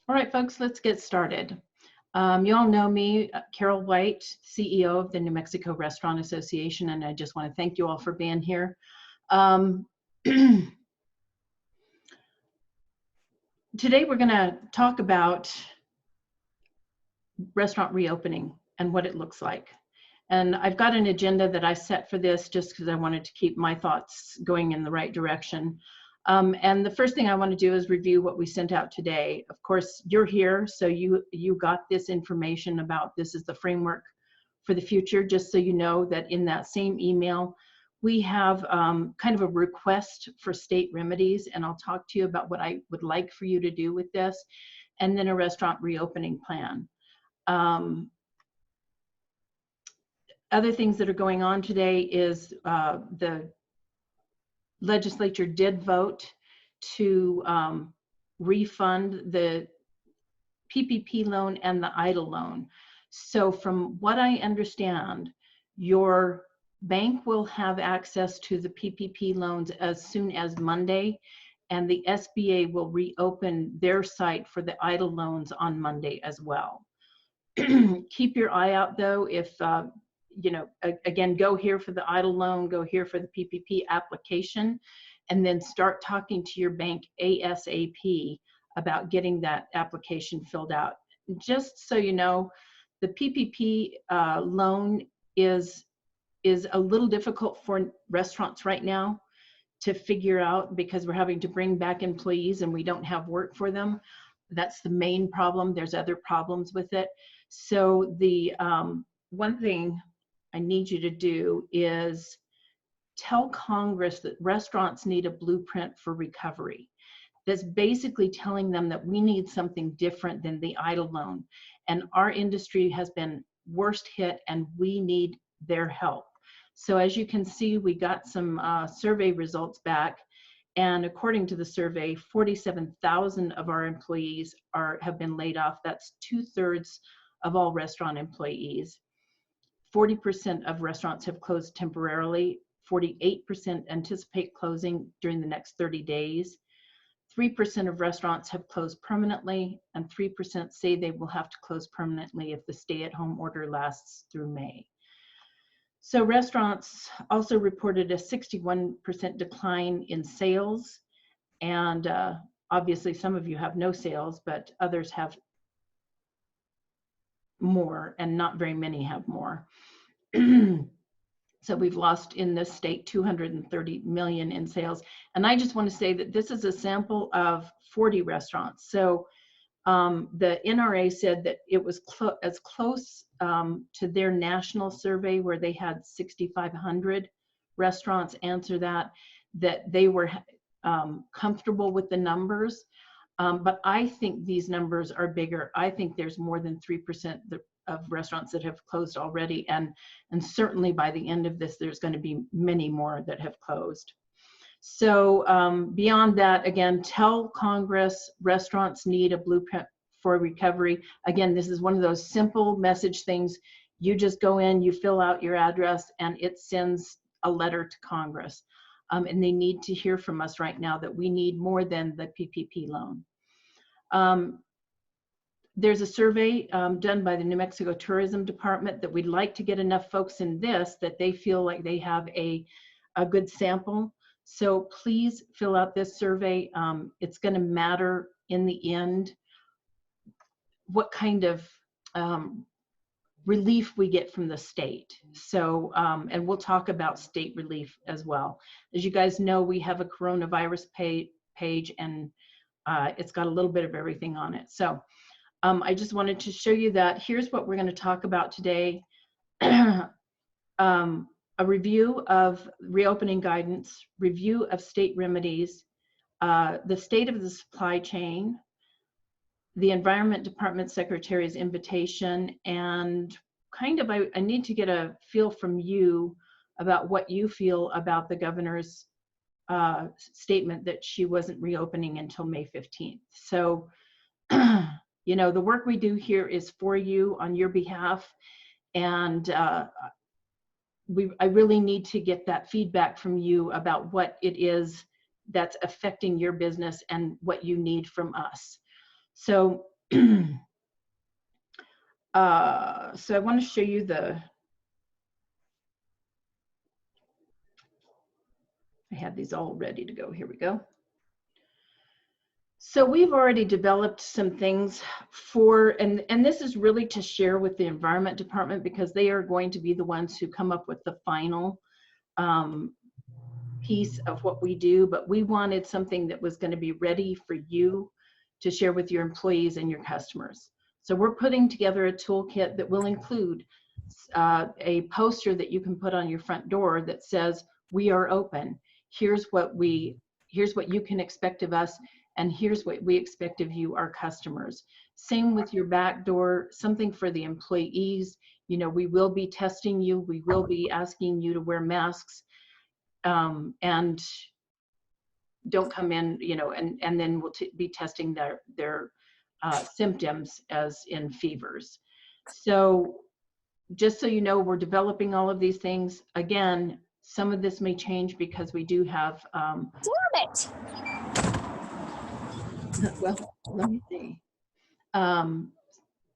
All right, folks, let's get started. You all know me, Carol White, CEO of the New Mexico Restaurant Association, and I just want to thank you all for being here. Today we're going to talk about restaurant reopening and what it looks like. And I've got an agenda that I set for this just because I wanted to keep my thoughts going in the right direction. And the first thing I want to do is review what we sent out today. Of course, you're here, so you got this information about this is the framework for the future, just so you know that in that same email, we have kind of a request for state remedies, and I'll talk to you about what I would like for you to do with this, and then a restaurant reopening plan. Other things that are going on today is the legislature did vote to refund the PPP loan and the EIDL loan. So from what I understand, your bank will have access to the PPP loans as soon as Monday, and the SBA will reopen their site for the EIDL loans on Monday as well. Keep your eye out though, if you know, again, go here for the EIDL loan, go here for the PPP application, and then start talking to your bank ASAP about getting that application filled out. Just so you know, the PPP loan is a little difficult for restaurants right now to figure out because we're having to bring back employees and we don't have work for them. That's the main problem. There's other problems with it. So the one thing I need you to do is tell Congress that restaurants need a blueprint for recovery. That's basically telling them that we need something different than the EIDL loan. And our industry has been worst hit and we need their help. So as you can see, we got some survey results back. And according to the survey, 47,000 of our employees have been laid off. That's 2/3 of all restaurant employees. 40% of restaurants have closed temporarily. 48% anticipate closing during the next 30 days. 3% of restaurants have closed permanently, and 3% say they will have to close permanently if the stay-at-home order lasts through May. So restaurants also reported a 61% decline in sales, and obviously some of you have no sales, but others have more, and not very many have more. So we've lost in this state 230 million in sales. And I just want to say that this is a sample of 40 restaurants. So the NRA said that it was as close to their national survey where they had 6,500 restaurants answer that they were comfortable with the numbers. But I think these numbers are bigger. I think there's more than 3% of restaurants that have closed already. And certainly by the end of this, there's going to be many more that have closed. So beyond that, again, tell Congress restaurants need a blueprint for recovery. Again, this is one of those simple message things. You just go in, you fill out your address, and it sends a letter to Congress. And they need to hear from us right now that we need more than the PPP loan. There's a survey done by the New Mexico Tourism Department that we'd like to get enough folks in this that they feel like they have a good sample. So please fill out this survey. It's going to matter in the end what kind of relief we get from the state. So, and we'll talk about state relief as well. As you guys know, we have a coronavirus page, and it's got a little bit of everything on it. So I just wanted to show you that. Here's what we're going to talk about today. A review of reopening guidance, review of state remedies, the state of the supply chain, the Environment Department Secretary's invitation, and kind of I need to get a feel from you about what you feel about the governor's statement that she wasn't reopening until May 15th. So, you know, the work we do here is for you on your behalf, and I really need to get that feedback from you about what it is that's affecting your business and what you need from us. So So I want to show you I had these all ready to go. Here we go. So we've already developed some things for, and this is really to share with the Environment Department, because they are going to be the ones who come up with the final piece of what we do, but we wanted something that was going to be ready for you to share with your employees and your customers. So we're putting together a toolkit that will include a poster that you can put on your front door that says, "We are open. Here's what you can expect of us, and here's what we expect of you, our customers." Same with your back door, something for the employees. You know, we will be testing you. We will be asking you to wear masks, and don't come in, you know, and then we'll be testing their symptoms, as in fevers. So just so you know, we're developing all of these things. Again, some of this may change because we do have Damn it! well, let me see.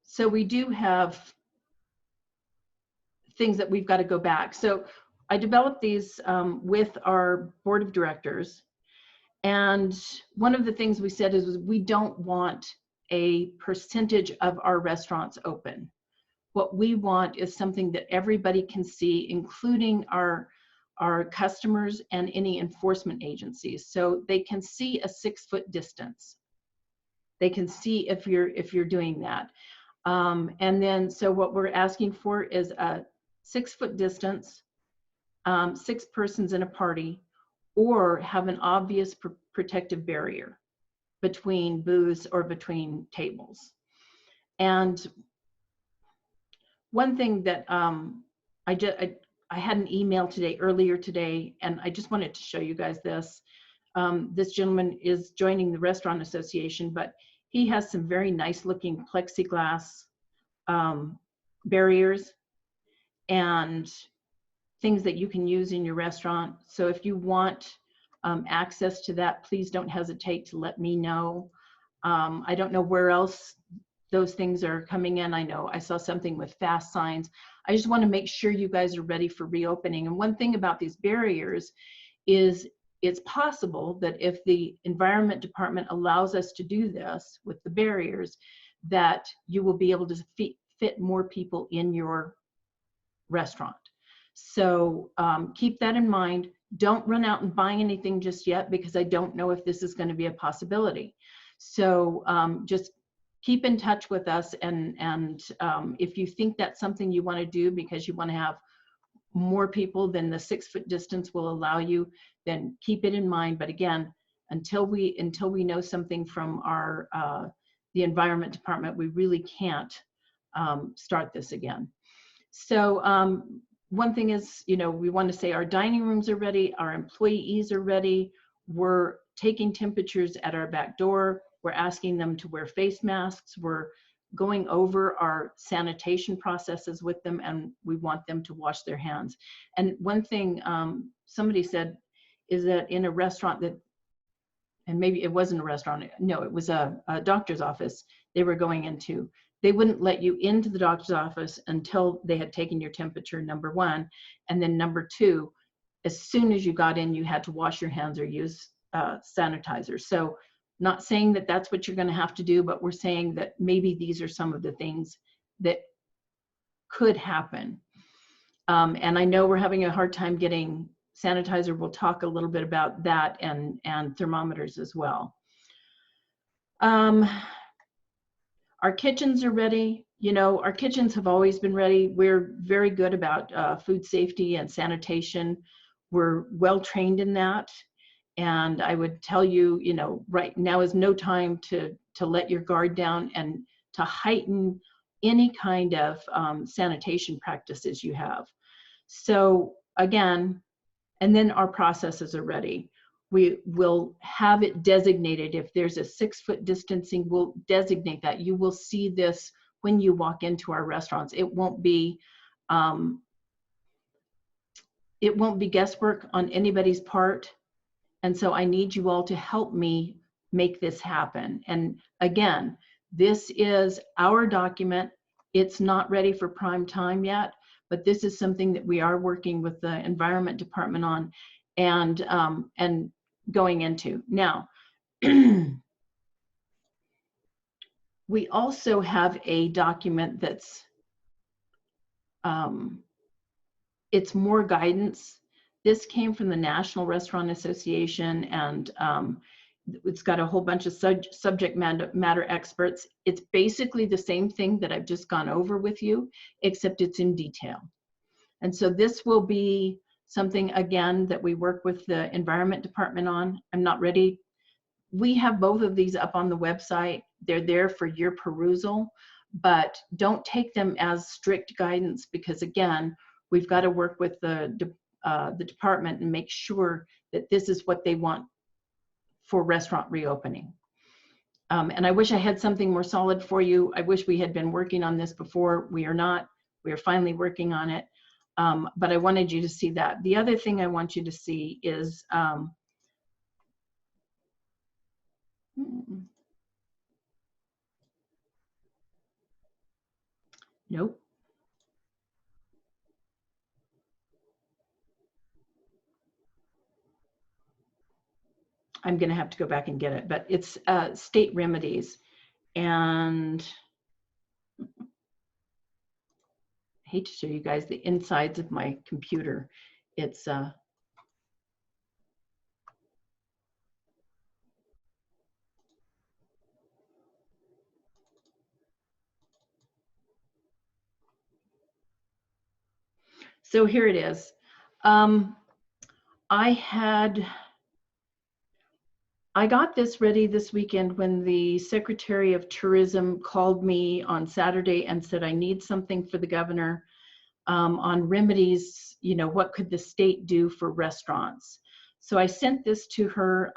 So we do have things that we've got to go back. So I developed these with our board of directors. And one of the things we said is we don't want a percentage of our restaurants open. What we want is something that everybody can see, including our customers and any enforcement agencies. So they can see a 6-foot distance. They can see if you're doing that. And then, so what we're asking for is a 6-foot distance, 6 persons in a party, or have an obvious protective barrier between booths or between tables. And one thing that I had an email earlier today, and I just wanted to show you guys this. This gentleman is joining the Restaurant Association, but he has some very nice looking plexiglass barriers and things that you can use in your restaurant. So if you want access to that, please don't hesitate to let me know. I don't know where else those things are coming in. I know I saw something with fast signs. I just want to make sure you guys are ready for reopening. And one thing about these barriers is it's possible that if the Environment Department allows us to do this with the barriers, that you will be able to fit more people in your restaurant. So keep that in mind. Don't run out and buy anything just yet, because I don't know if this is going to be a possibility. So just keep in touch with us, and if you think that's something you want to do because you want to have more people than the 6-foot distance will allow you, then keep it in mind. But again, until we know something from our the Environment Department, we really can't start this again. So one thing is, you know, we want to say our dining rooms are ready, our employees are ready. We're taking temperatures at our back door. We're asking them to wear face masks. We're going over our sanitation processes with them, and we want them to wash their hands. And one thing somebody said is that in a restaurant that, and maybe it wasn't a restaurant, no, it was a doctor's office they were going into. They wouldn't let you into the doctor's office until they had taken your temperature, number one. And then number two, as soon as you got in, you had to wash your hands or use sanitizer. So not saying that that's what you're going to have to do, but we're saying that maybe these are some of the things that could happen. And I know we're having a hard time getting sanitizer. We'll talk a little bit about that, and thermometers as well. Our kitchens are ready. You know, our kitchens have always been ready. We're very good about food safety and sanitation. We're well trained in that. And I would tell you, you know, right now is no time to let your guard down and to heighten any kind of sanitation practices you have. So again, and then our processes are ready. We will have it designated. If there's a 6-foot distancing, we'll designate that. You will see this when you walk into our restaurants. It won't be guesswork on anybody's part. And so I need you all to help me make this happen. And again, This is our document. It's not ready for prime time yet, but this is something that we are working with the Environment Department on and going into. Now, we also have a document that's, it's more guidance. This came from the National Restaurant Association, and it's got a whole bunch of subject matter experts. It's basically the same thing that I've just gone over with you, except it's in detail. And so this will be something, again, that we work with the Environment Department on. I'm not ready. We have both of these up on the website. They're there for your perusal, but don't take them as strict guidance, because again, we've got to work with the department and make sure that this is what they want for restaurant reopening. And I wish I had something more solid for you. I wish we had been working on this before. We are not. We are finally working on it. But I wanted you to see that. The other thing I want you to see is, nope. I'm going to have to go back and get it, but it's state remedies. And I hate to show you guys the insides of my computer. It's so here it is. I got this ready this weekend when the Secretary of Tourism called me on Saturday and said, I need something for the governor on remedies, you know, what could the state do for restaurants? So I sent this to her,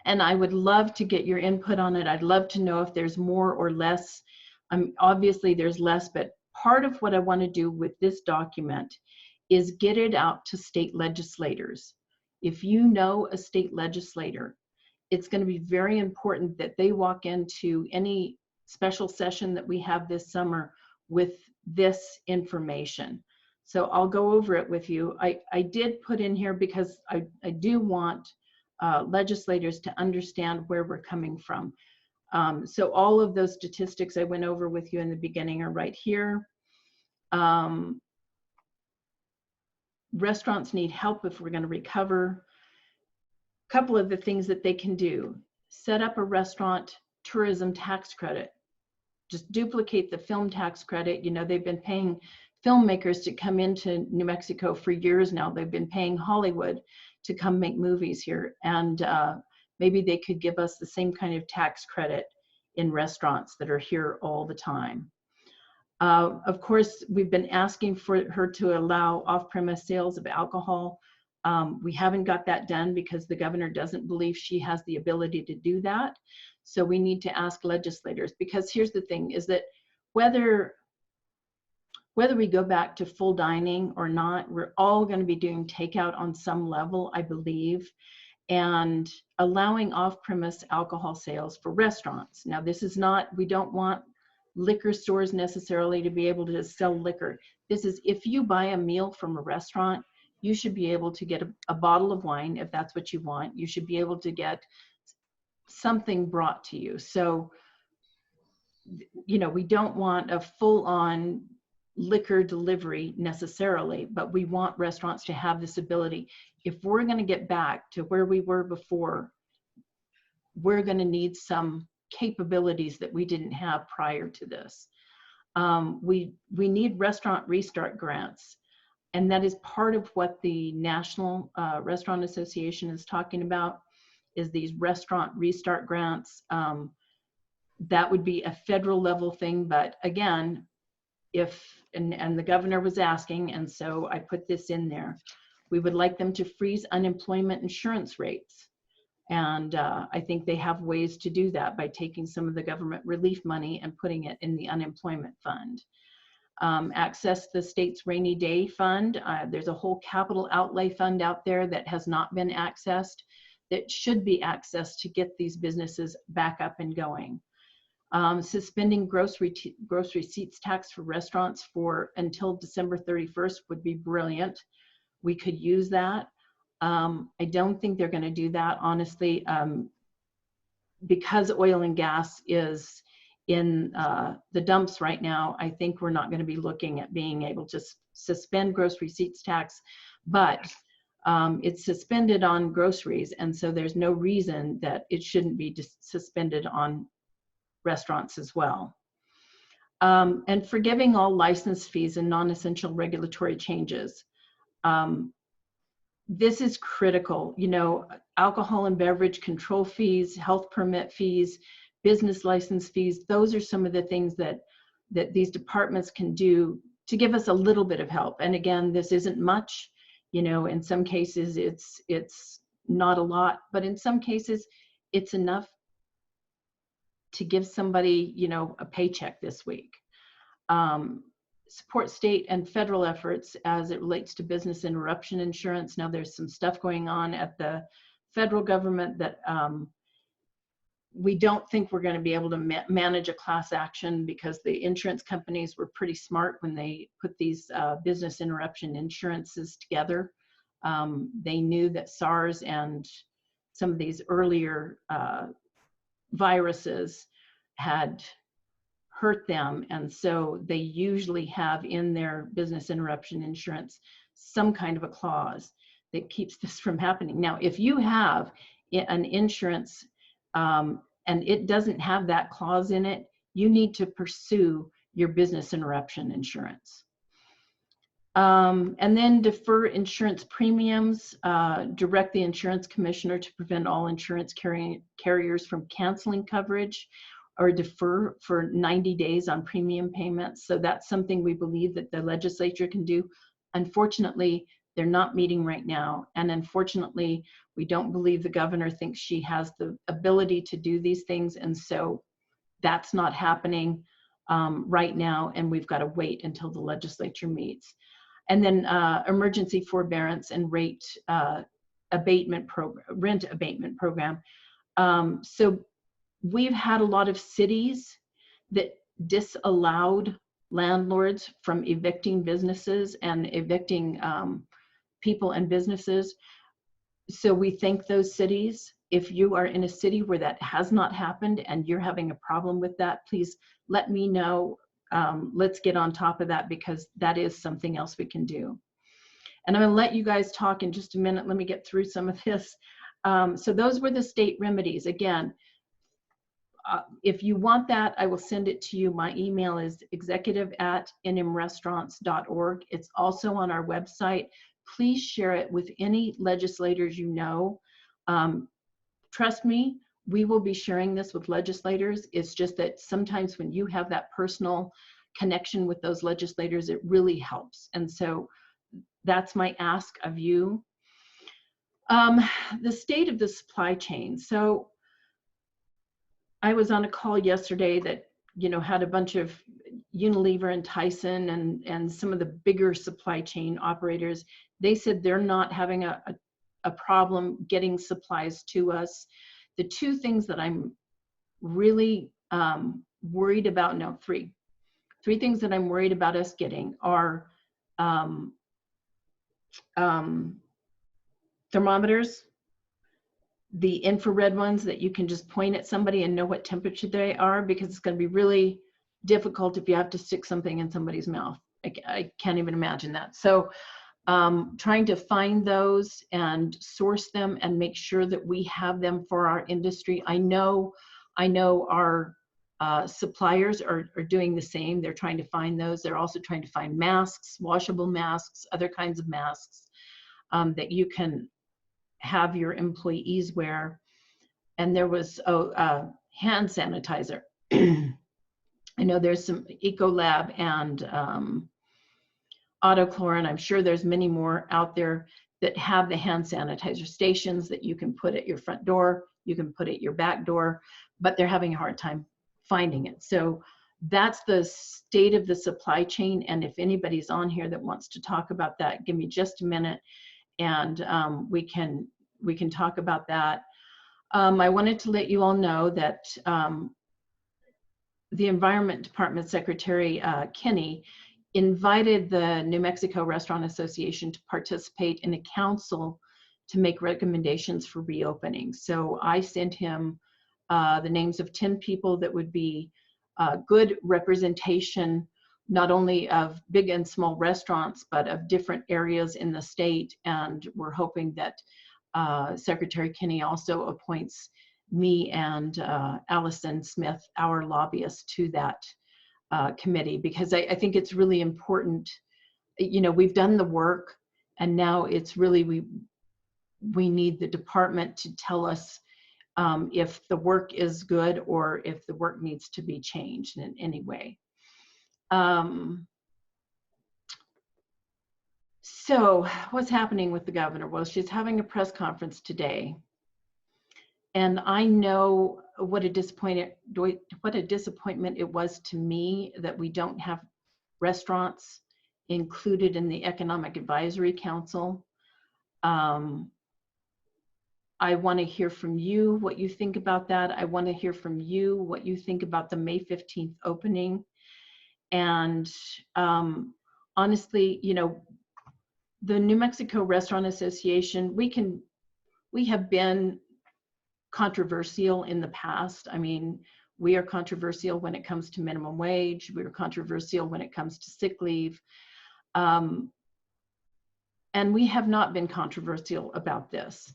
and I would love to get your input on it. I'd love to know if there's more or less. Obviously there's less, but part of what I want to do with this document is get it out to state legislators. If you know a state legislator, it's going to be very important that they walk into any special session that we have this summer with this information. So I'll go over it with you. I did put in here because I do want legislators to understand where we're coming from. So all of those statistics I went over with you in the beginning are right here. Restaurants need help if we're going to recover. A couple of the things that they can do: set up a restaurant tourism tax credit. Just duplicate the film tax credit. You know, they've been paying filmmakers to come into New Mexico for years now. They've been paying Hollywood to come make movies here. And maybe they could give us the same kind of tax credit in restaurants that are here all the time. Of course, we've been asking for her to allow off-premise sales of alcohol. We haven't got that done because the governor doesn't believe she has the ability to do that. So we need to ask legislators, because here's the thing, is that whether we go back to full dining or not, we're all going to be doing takeout on some level, I believe, and allowing off-premise alcohol sales for restaurants. Now, this is not, we don't want liquor stores necessarily to be able to sell liquor. This is, if you buy a meal from a restaurant, you should be able to get a bottle of wine if that's what you want. You should be able to get something brought to you. So, you know, we don't want a full-on liquor delivery necessarily, but we want restaurants to have this ability. If we're going to get back to where we were before, we're going to need some capabilities that we didn't have prior to this. We need restaurant restart grants, and that is part of what the National Restaurant Association is talking about, is these restaurant restart grants. That would be a federal level thing, but again, and the governor was asking, and so I put this in there. We would like them to freeze unemployment insurance rates. And I think they have ways to do that by taking some of the government relief money and putting it in the unemployment fund. Access the state's rainy day fund. There's a whole capital outlay fund out there that has not been accessed that should be accessed to get these businesses back up and going. Suspending gross receipts tax for restaurants until December 31st would be brilliant. We could use that. I don't think they're going to do that, honestly, because oil and gas is in the dumps right now. I think we're not going to be looking at being able to suspend gross receipts tax, but it's suspended on groceries, and so there's no reason that it shouldn't be suspended on restaurants as well. And forgiving all license fees and non-essential regulatory changes. This is critical. You know, alcohol and beverage control fees, health permit fees, business license fees, those are some of the things that these departments can do to give us a little bit of help. And again, this isn't much. You know, in some cases it's not a lot, but in some cases it's enough to give somebody, you know, a paycheck this week. Support state and federal efforts as it relates to business interruption insurance. Now there's some stuff going on at the federal government that we don't think we're going to be able to manage a class action, because the insurance companies were pretty smart when they put these business interruption insurances together. They knew that SARS and some of these earlier viruses had hurt them, and so they usually have in their business interruption insurance some kind of a clause that keeps this from happening. Now, if you have an insurance and it doesn't have that clause in it, you need to pursue your business interruption insurance. And then defer insurance premiums, direct the insurance commissioner to prevent all insurance carriers from canceling coverage or defer for 90 days on premium payments. So that's something we believe that the legislature can do. Unfortunately, they're not meeting right now. And unfortunately, we don't believe the governor thinks she has the ability to do these things. And so that's not happening right now. And we've got to wait until the legislature meets. And then emergency forbearance and rent abatement program. So we've had a lot of cities that disallowed landlords from evicting businesses and evicting people and businesses. So we thank those cities. If you are in a city where that has not happened and you're having a problem with that, please let me know. Let's get on top of that, because that is something else we can do. And I'm going to let you guys talk in just a minute. Let me get through some of this. So those were the state remedies. Again, if you want that, I will send it to you. My email is executive@nmrestaurants.org. It's also on our website. Please share it with any legislators you know. Trust me, we will be sharing this with legislators. It's just that sometimes when you have that personal connection with those legislators, it really helps. And so that's my ask of you. The state of the supply chain. So I was on a call yesterday that, you know, had a bunch of Unilever and Tyson and some of the bigger supply chain operators. They said they're not having a problem getting supplies to us. The two things that I'm really worried about, no, three things that I'm worried about us getting are thermometers, the infrared ones that you can just point at somebody and know what temperature they are, because it's going to be really difficult if you have to stick something in somebody's mouth. I can't even imagine that. So trying to find those and source them and make sure that we have them for our industry. I know our suppliers are doing the same. They're trying to find those. They're also trying to find masks, washable masks, other kinds of masks that you can have your employees wear. And there was hand sanitizer. I know there's some Ecolab and Autochlor, and I'm sure there's many more out there that have the hand sanitizer stations that you can put at your front door, you can put at your back door, but they're having a hard time finding it. So that's the state of the supply chain. And if anybody's on here that wants to talk about that, give me just a minute, and we can we can talk about that. I wanted to let you all know that the Environment Department Secretary Kinney invited the New Mexico Restaurant Association to participate in a council to make recommendations for reopening. So I sent him the names of 10 people that would be good representation, not only of big and small restaurants, but of different areas in the state. And we're hoping that Secretary Kinney also appoints me and Allison Smith, our lobbyist, to that committee, because I think it's really important. You know, we've done the work, and now it's really, we need the department to tell us if the work is good or if the work needs to be changed in any way. So what's happening with the governor? Well, she's having a press conference today. And I know what a disappointment it was to me that we don't have restaurants included in the Economic Advisory Council. I want to hear from you what you think about that. I want to hear from you what you think about the May 15th opening. And honestly, you know, the New Mexico Restaurant Association, we have been controversial in the past. I mean, we are controversial when it comes to minimum wage. We are controversial when it comes to sick leave. And we have not been controversial about this.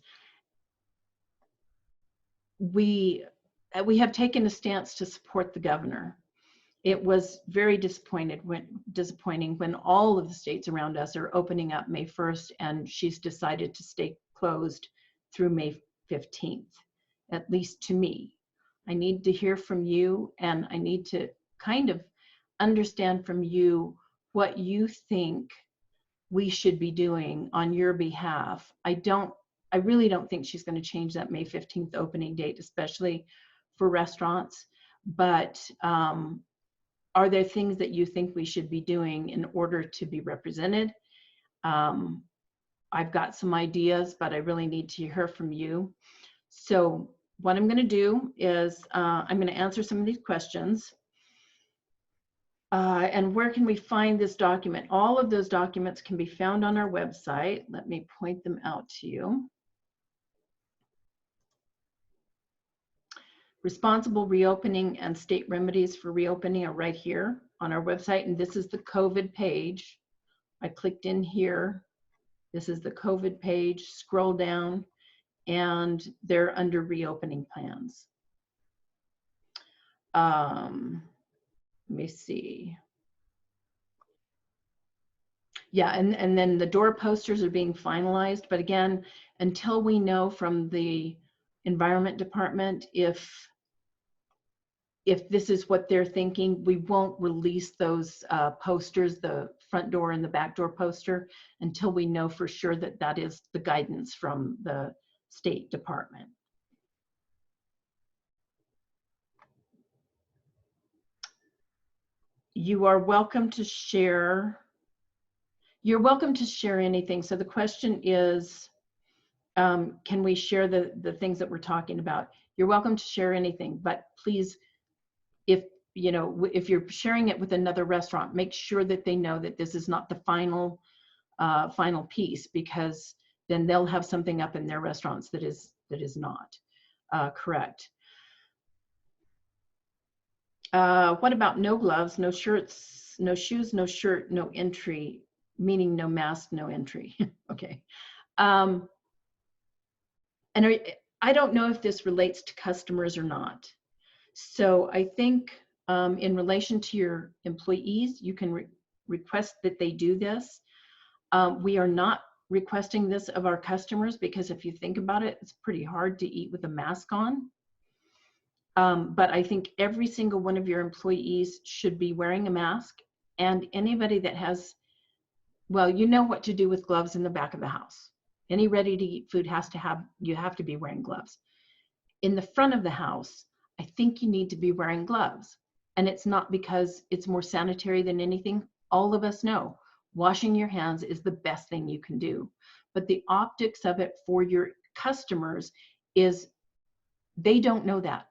We have taken a stance to support the governor. It was very disappointing when all of the states around us are opening up May 1st and she's decided to stay closed through May 15th, at least to me. I need to hear from you, and I need to kind of understand from you what you think we should be doing on your behalf. I really don't think she's going to change that May 15th opening date, especially for restaurants. But are there things that you think we should be doing in order to be represented? I've got some ideas, but I really need to hear from you. So what I'm going to do is I'm going to answer some of these questions. And where can we find this document? All of those documents can be found on our website. Let me point them out to you. Responsible reopening and state remedies for reopening are right here on our website. And this is the COVID page. I clicked in here. This is the COVID page. Scroll down, and they're under reopening plans. Let me see. Yeah, and then the door posters are being finalized. But again, until we know from the Environment Department if this is what they're thinking, we won't release those posters, the front door and the back door poster, until we know for sure that that is the guidance from the State Department. You are welcome to share. You're welcome to share anything. So the question is, can we share the things that we're talking about? You're welcome to share anything, but please, if you're sharing it with another restaurant, make sure that they know that this is not the final piece, because then they'll have something up in their restaurants that is not correct. What about no gloves, no shirts, no shoes, no shirt, no entry, meaning no mask, no entry? Okay. And I don't know if this relates to customers or not. So I think in relation to your employees, you can request that they do this. We are not requesting this of our customers, because if you think about it, it's pretty hard to eat with a mask on. But I think every single one of your employees should be wearing a mask, and anybody that has, well, you know what to do with gloves in the back of the house. Any ready-to-eat food you have to be wearing gloves. In the front of the house, I think you need to be wearing gloves. And it's not because it's more sanitary than anything. All of us know washing your hands is the best thing you can do. But the optics of it for your customers is they don't know that.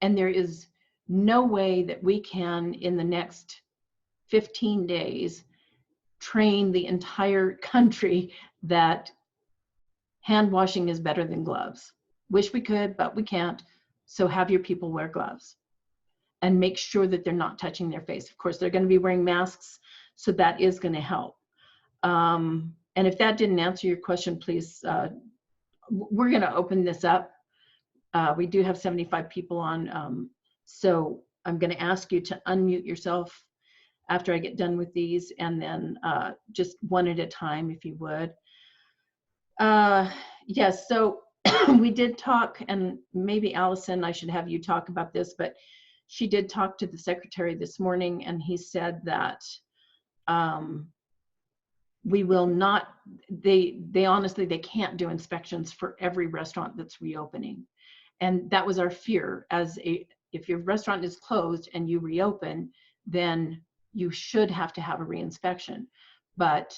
And there is no way that we can, in the next 15 days, train the entire country that hand washing is better than gloves. Wish we could, but we can't. So have your people wear gloves and make sure that they're not touching their face. Of course, they're going to be wearing masks, so that is going to help. And if that didn't answer your question, please, we're going to open this up. We do have 75 people on, so I'm going to ask you to unmute yourself after I get done with these, and then just one at a time, if you would. Yes, so we did talk, and maybe Allison, I should have you talk about this, but she did talk to the secretary this morning, and he said that we will not, they honestly, they can't do inspections for every restaurant that's reopening. And that was our fear, if your restaurant is closed and you reopen, then you should have to have a reinspection. But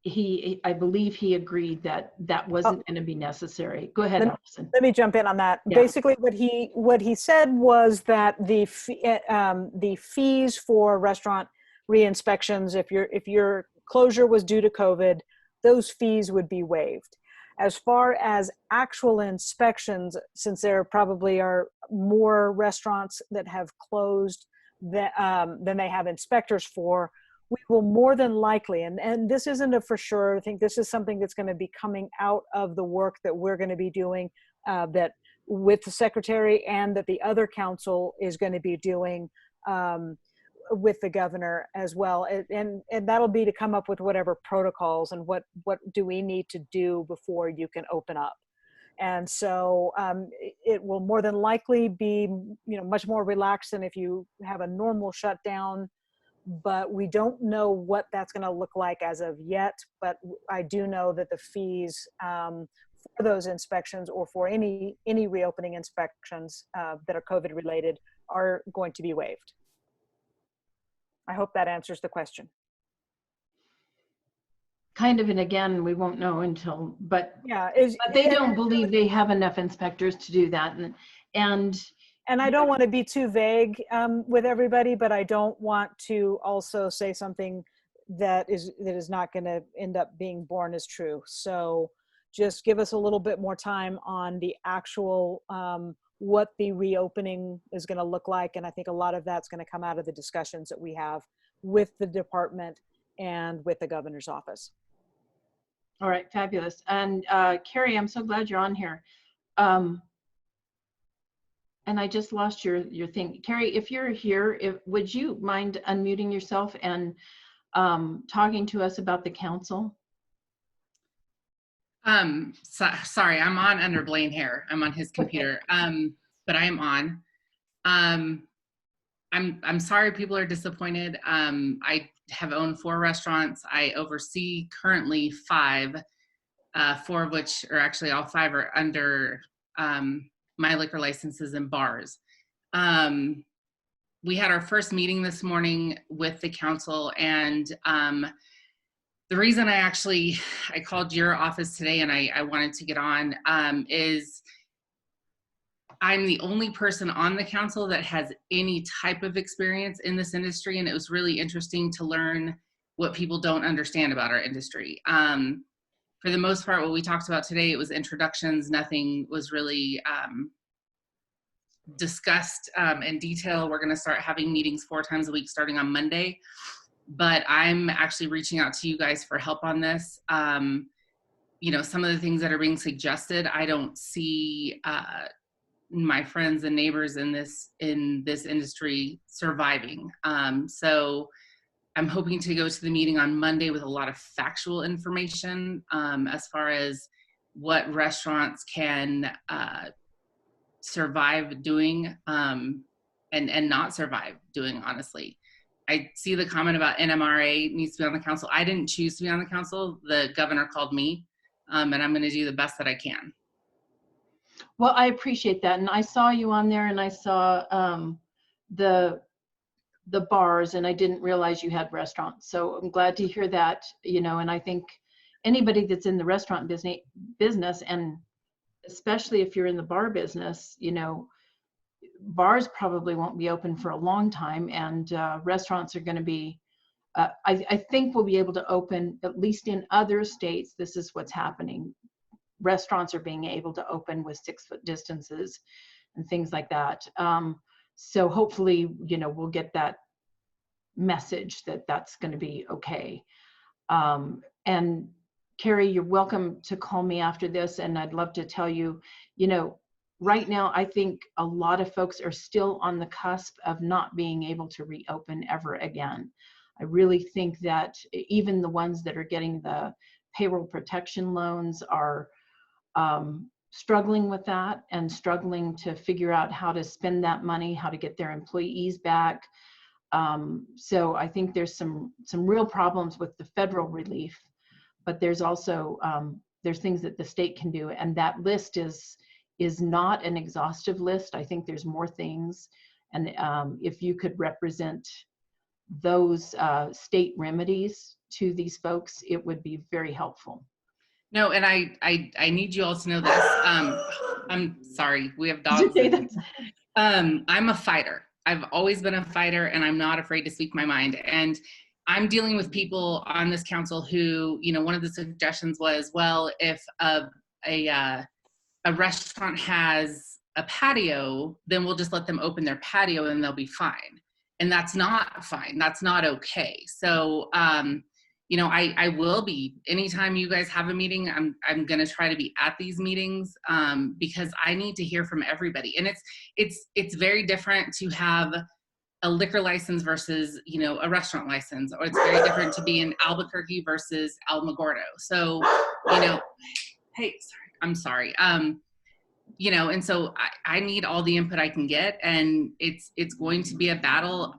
I believe he agreed that that wasn't going to be necessary. Go ahead, Allison. Let me jump in on that. Yeah. Basically, what he said was that the fees for restaurant re-inspections, if your closure was due to COVID, those fees would be waived. As far as actual inspections, since there probably are more restaurants that have closed than they have inspectors for, we will more than likely, and this isn't a for sure, I think this is something that's going to be coming out of the work that we're going to be doing that with the secretary, and that the other council is going to be doing with the governor as well. And that'll be to come up with whatever protocols and what do we need to do before you can open up. And so it will more than likely be, much more relaxed than if you have a normal shutdown, but we don't know what that's going to look like as of yet. But I do know that the fees for those inspections, or for any reopening inspections that are COVID related, are going to be waived. I hope that answers the question. Kind of, and again, we won't know until, but yeah, but they don't believe they have enough inspectors to do that, and I don't want to be too vague with everybody, but I don't want to also say something that is not going to end up being borne as true. So just give us a little bit more time on the actual what the reopening is going to look like, and I think a lot of that's going to come out of the discussions that we have with the department and with the governor's office. All right, fabulous. And Carrie, I'm so glad you're on here. And I just lost your thing. Carrie, if you're here, would you mind unmuting yourself and talking to us about the council? Sorry, I'm on under Blaine here. I'm on his computer, but I am on. I'm sorry people are disappointed. I have owned 4 restaurants. I oversee currently 5, 4 of which are actually all 5 are under my liquor licenses and bars. We had our first meeting this morning with the council, and the reason I called your office today and I wanted to get on is I'm the only person on the council that has any type of experience in this industry, and it was really interesting to learn what people don't understand about our industry. For the most part, what we talked about today, it was introductions. Nothing was really discussed in detail. We're going to start having meetings 4 times a week starting on Monday, but I'm actually reaching out to you guys for help on this. Some of the things that are being suggested, I don't see my friends and neighbors in this industry surviving. So I'm hoping to go to the meeting on Monday with a lot of factual information as far as what restaurants can survive doing and not survive doing, honestly. I see the comment about NMRA needs to be on the council. I didn't choose to be on the council. The governor called me, and I'm going to do the best that I can. Well, I appreciate that. And I saw you on there, and I saw the bars, and I didn't realize you had restaurants. So I'm glad to hear that, and I think anybody that's in the restaurant business, and especially if you're in the bar business, you know, bars probably won't be open for a long time, and restaurants are going to be, I think we'll be able to open, at least in other states, this is what's happening. Restaurants are being able to open with 6-foot distances and things like that. So hopefully, you know, we'll get that message that that's going to be okay. And Carrie, you're welcome to call me after this, and I'd love to tell you, you know, right now, I think a lot of folks are still on the cusp of not being able to reopen ever again. I really think that even the ones that are getting the payroll protection loans are struggling with that and struggling to figure out how to spend that money, how to get their employees back. So I think there's some real problems with the federal relief, but there's also there's things that the state can do, and that list is not an exhaustive list. I think there's more things, and if you could represent those state remedies to these folks, it would be very helpful. No, and I need you all to know this. I'm sorry, we have dogs. I'm a fighter. I've always been a fighter, and I'm not afraid to speak my mind. And I'm dealing with people on this council who, you know, one of the suggestions was, well, if a restaurant has a patio, then we'll just let them open their patio and they'll be fine. And that's not fine. That's not okay. So, you know, I will be, anytime you guys have a meeting, I'm going to try to be at these meetings because I need to hear from everybody. And it's very different to have a liquor license versus, you know, a restaurant license, or it's very different to be in Albuquerque versus Alamogordo. So, you know, hey, sorry, I'm sorry. You know, and so I need all the input I can get, and it's going to be a battle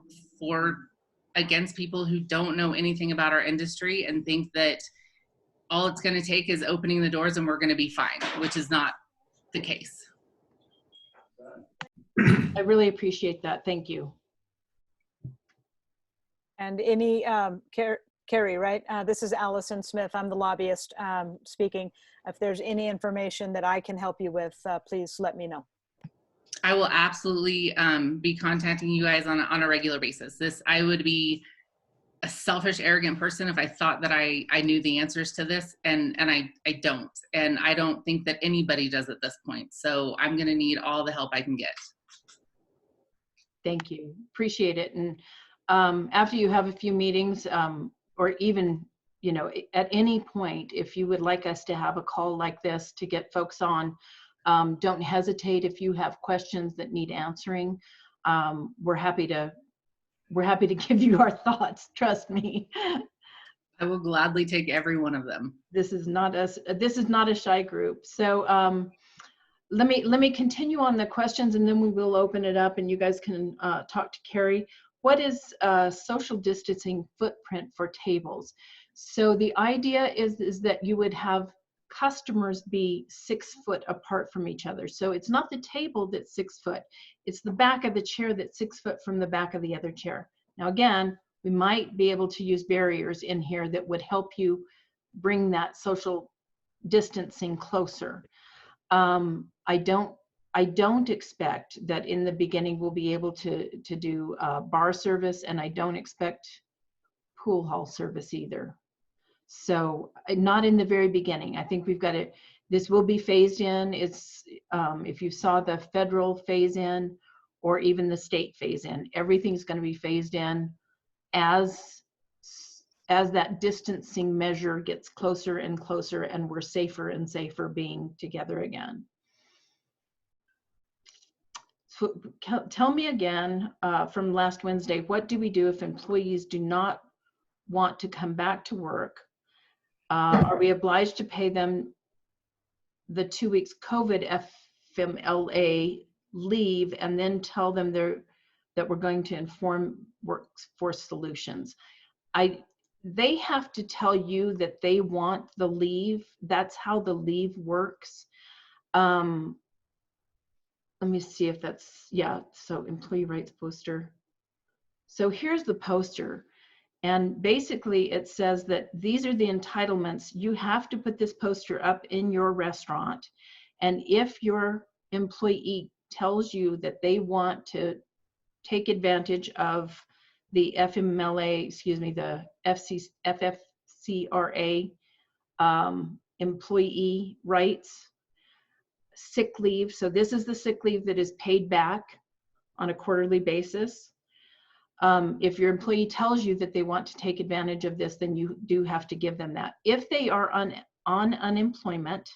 against people who don't know anything about our industry and think that all it's going to take is opening the doors and we're going to be fine, which is not the case. I really appreciate that. Thank you. And any, Carrie, right? This is Allison Smith. I'm the lobbyist speaking. If there's any information that I can help you with, please let me know. I will absolutely be contacting you guys on a regular basis. I would be a selfish, arrogant person if I thought that I knew the answers to this, and I don't. And I don't think that anybody does at this point. So I'm going to need all the help I can get. Thank you. Appreciate it. And after you have a few meetings, or even, you know, at any point, if you would like us to have a call like this to get folks on, don't hesitate. If you have questions that need answering, we're happy to give you our thoughts. Trust me. I will gladly take every one of them. This is not a shy group. So let me continue on the questions, and then we will open it up and you guys can talk to Carrie. What is social distancing footprint for tables? So the idea is that you would have customers be 6 foot apart from each other. So it's not the table that's 6 foot, it's the back of the chair that's 6 foot from the back of the other chair. Now again, we might be able to use barriers in here that would help you bring that social distancing closer. I don't expect that in the beginning we'll be able to do bar service, and I don't expect pool hall service either. So not in the very beginning. I think we've got it. This will be phased in. It's if you saw the federal phase in or even the state phase in, everything's going to be phased in as that distancing measure gets closer and closer, and we're safer and safer being together again. So tell me again from last Wednesday, what do we do if employees do not want to come back to work? Are we obliged to pay them the 2 weeks COVID FMLA leave and then tell them that we're going to inform Workforce Solutions? They have to tell you that they want the leave. That's how the leave works. Let me see if that's, yeah, so employee rights poster. So here's the poster. And basically it says that these are the entitlements. You have to put this poster up in your restaurant. And if your employee tells you that they want to take advantage of the FMLA, excuse me, the FFCRA employee rights, sick leave. So this is the sick leave that is paid back on a quarterly basis. If your employee tells you that they want to take advantage of this, then you do have to give them that. If they are on unemployment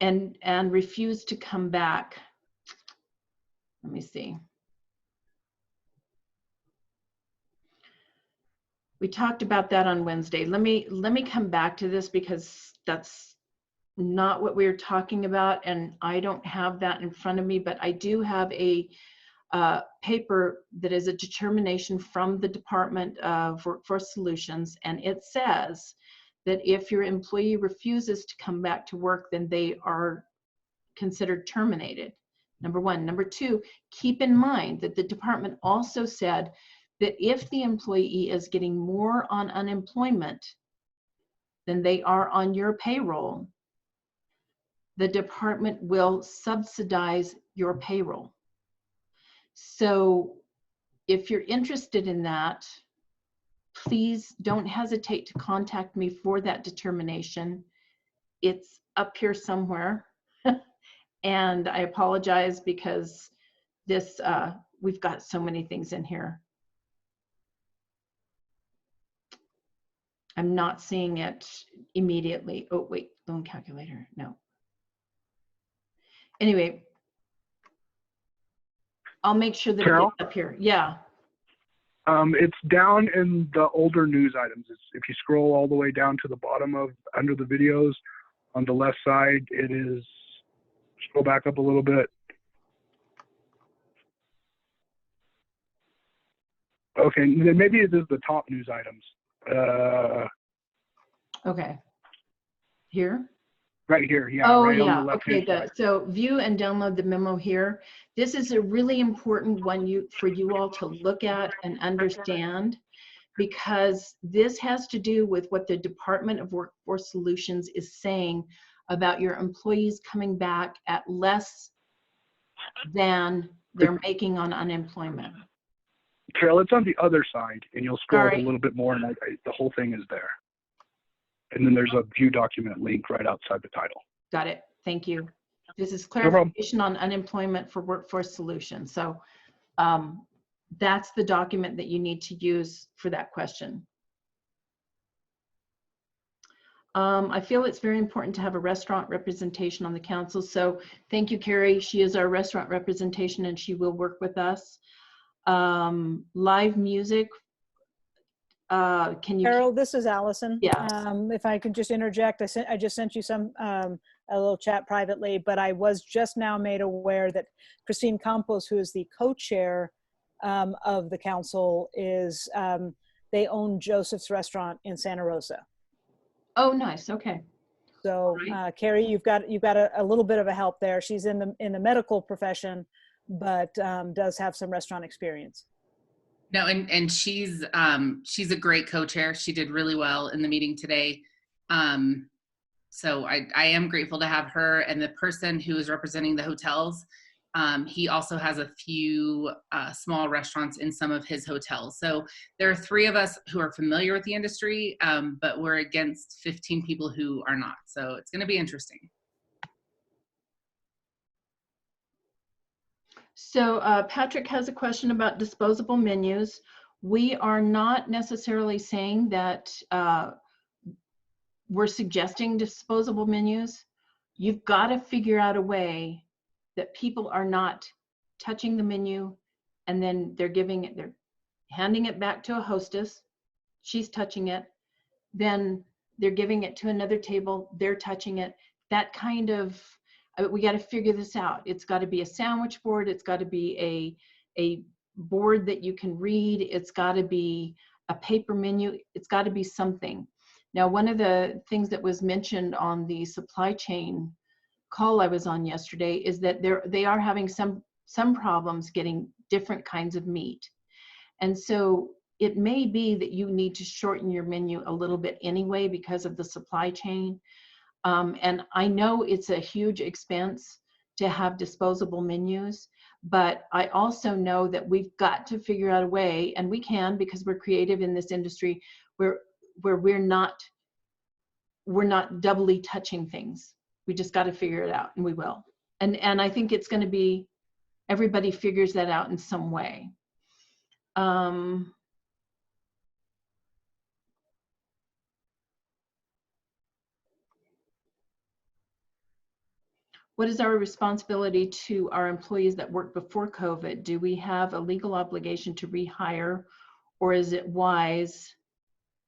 and refuse to come back, let me see. We talked about that on Wednesday. Let me come back to this because that's not what we were talking about, and I don't have that in front of me, but I do have a paper that is a determination from the Department of Workforce Solutions, and it says that if your employee refuses to come back to work, then they are considered terminated. Number one. Number two, keep in mind that the department also said that if the employee is getting more on unemployment than they are on your payroll, the department will subsidize your payroll. So if you're interested in that, please don't hesitate to contact me for that determination. It's up here somewhere. And I apologize because this, we've got so many things in here. I'm not seeing it immediately. Oh, wait, loan calculator, no. Anyway, I'll make sure that Carol? it's up here. Yeah. It's down in the older news items. If you scroll all the way down to the bottom of under the videos on the left side, it is, scroll back up a little bit. Okay, then maybe it is the top news items. Okay. Here? Right here, yeah. Oh, right yeah. On the Okay. left-hand side. So view and download the memo here. This is a really important one for you all to look at and understand, because this has to do with what the Department of Workforce Solutions is saying about your employees coming back at less than they're making on unemployment. Carol, it's on the other side, and you'll scroll Sorry. a little bit more, and the whole thing is there. And then there's a view document link right outside the title. Got it. Thank you. This is problem. clarification on unemployment for Workforce Solutions. So that's the document that you need to use for that question. I feel it's very important to have a restaurant representation on the council. So thank you, Carrie. She is our restaurant representation and she will work with us. Live music. Can you? Carol, this is Allison. Yeah. If I could just interject, I just sent you a little chat privately, but I was just now made aware that Christine Campos, who is the co-chair of the council, is they own Joseph's Restaurant in Santa Rosa. Oh, nice. Okay. So Right. Carrie, you've got a little bit of a help there. She's in the medical profession, but does have some restaurant experience. No, and she's a great co-chair. She did really well in the meeting today. So I am grateful to have her, and the person who is representing the hotels. He also has a few small restaurants in some of his hotels. So there are 3 of us who are familiar with the industry, but we're against 15 people who are not. So it's going to be interesting. So Patrick has a question about disposable menus. We are not necessarily saying that we're suggesting disposable menus. You've got to figure out a way that people are not touching the menu and then they're handing it back to a hostess. She's touching it. Then they're giving it to another table. They're touching it. That kind of, we got to figure this out. It's got to be a sandwich board. It's got to be a board that you can read. It's got to be a paper menu. It's got to be something. Now, one of the things that was mentioned on the supply chain call I was on yesterday is that they are having some problems getting different kinds of meat. And so it may be that you need to shorten your menu a little bit anyway because of the supply chain. And I know it's a huge expense to have disposable menus, but I also know that we've got to figure out a way, and we can because we're creative in this industry, where we're not doubly touching things. We just got to figure it out, and we will. And I think it's going to be, everybody figures that out in some way. What is our responsibility to our employees that worked before COVID? Do we have a legal obligation to rehire, or is it wise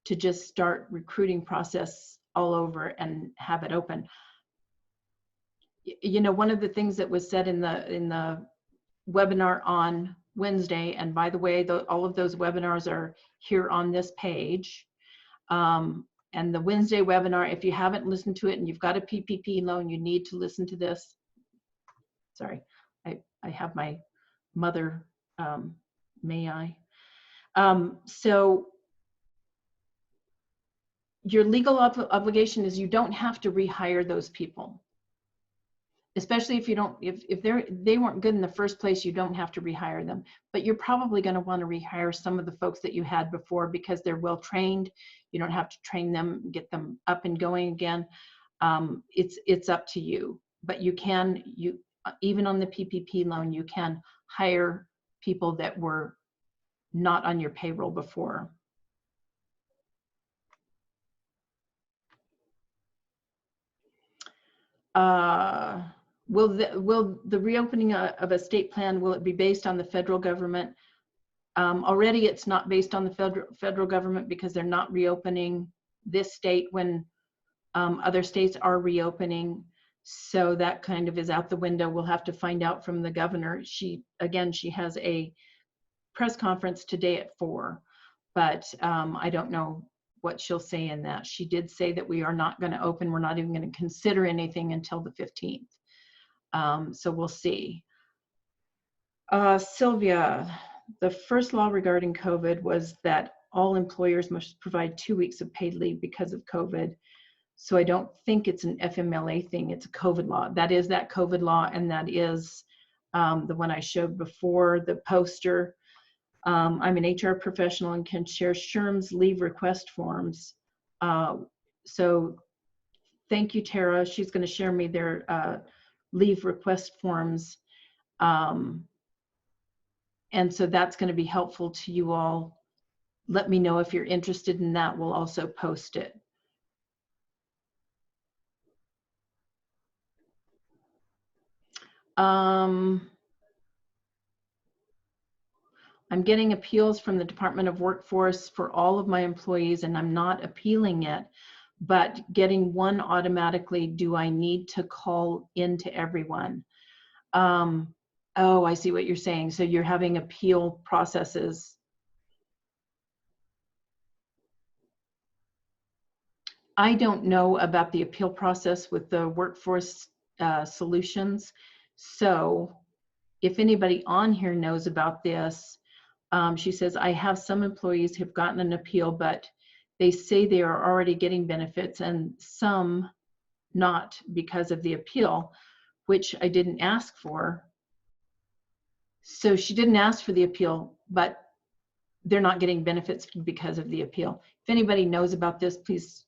to just start recruiting process all over and have it open? You know, one of the things that was said in the webinar on Wednesday, and by the way, all of those webinars are here on this page. And the Wednesday webinar, if you haven't listened to it and you've got a PPP loan, you need to listen to this. Sorry, I have my mother, may I? So your legal obligation is you don't have to rehire those people. Especially if you don't, if they weren't good in the first place, you don't have to rehire them. But you're probably going to want to rehire some of the folks that you had before because they're well trained. You don't have to train them, get them up and going again. It's up to you. But you can, even on the PPP loan, you can hire people that were not on your payroll before. Will the reopening of a state plan, will it be based on the federal government? Already it's not based on the federal government because they're not reopening this state when other states are reopening. So that kind of is out the window. We'll have to find out from the governor. She has a press conference today at 4, but I don't know what she'll say in that. She did say that we are not going to open. We're not even going to consider anything until the 15th. So we'll see. Sylvia, the first law regarding COVID was that all employers must provide 2 weeks of paid leave because of COVID. So I don't think it's an FMLA thing, it's a COVID law. That is that COVID law, and that is the one I showed before, the poster. I'm an HR professional and can share SHRM's leave request forms. So thank you, Tara. She's going to share me their leave request forms. And so that's going to be helpful to you all. Let me know if you're interested in that. We'll also post it. I'm getting appeals from the Department of Workforce for all of my employees, and I'm not appealing it, but getting one automatically, do I need to call into everyone? Oh, I see what you're saying. So you're having appeal processes. I don't know about the appeal process with the Workforce Solutions. So if anybody on here knows about this, she says, I have some employees who've gotten an appeal, but they say they are already getting benefits and some not because of the appeal, which I didn't ask for. So she didn't ask for the appeal, but they're not getting benefits because of the appeal. If anybody knows about this, please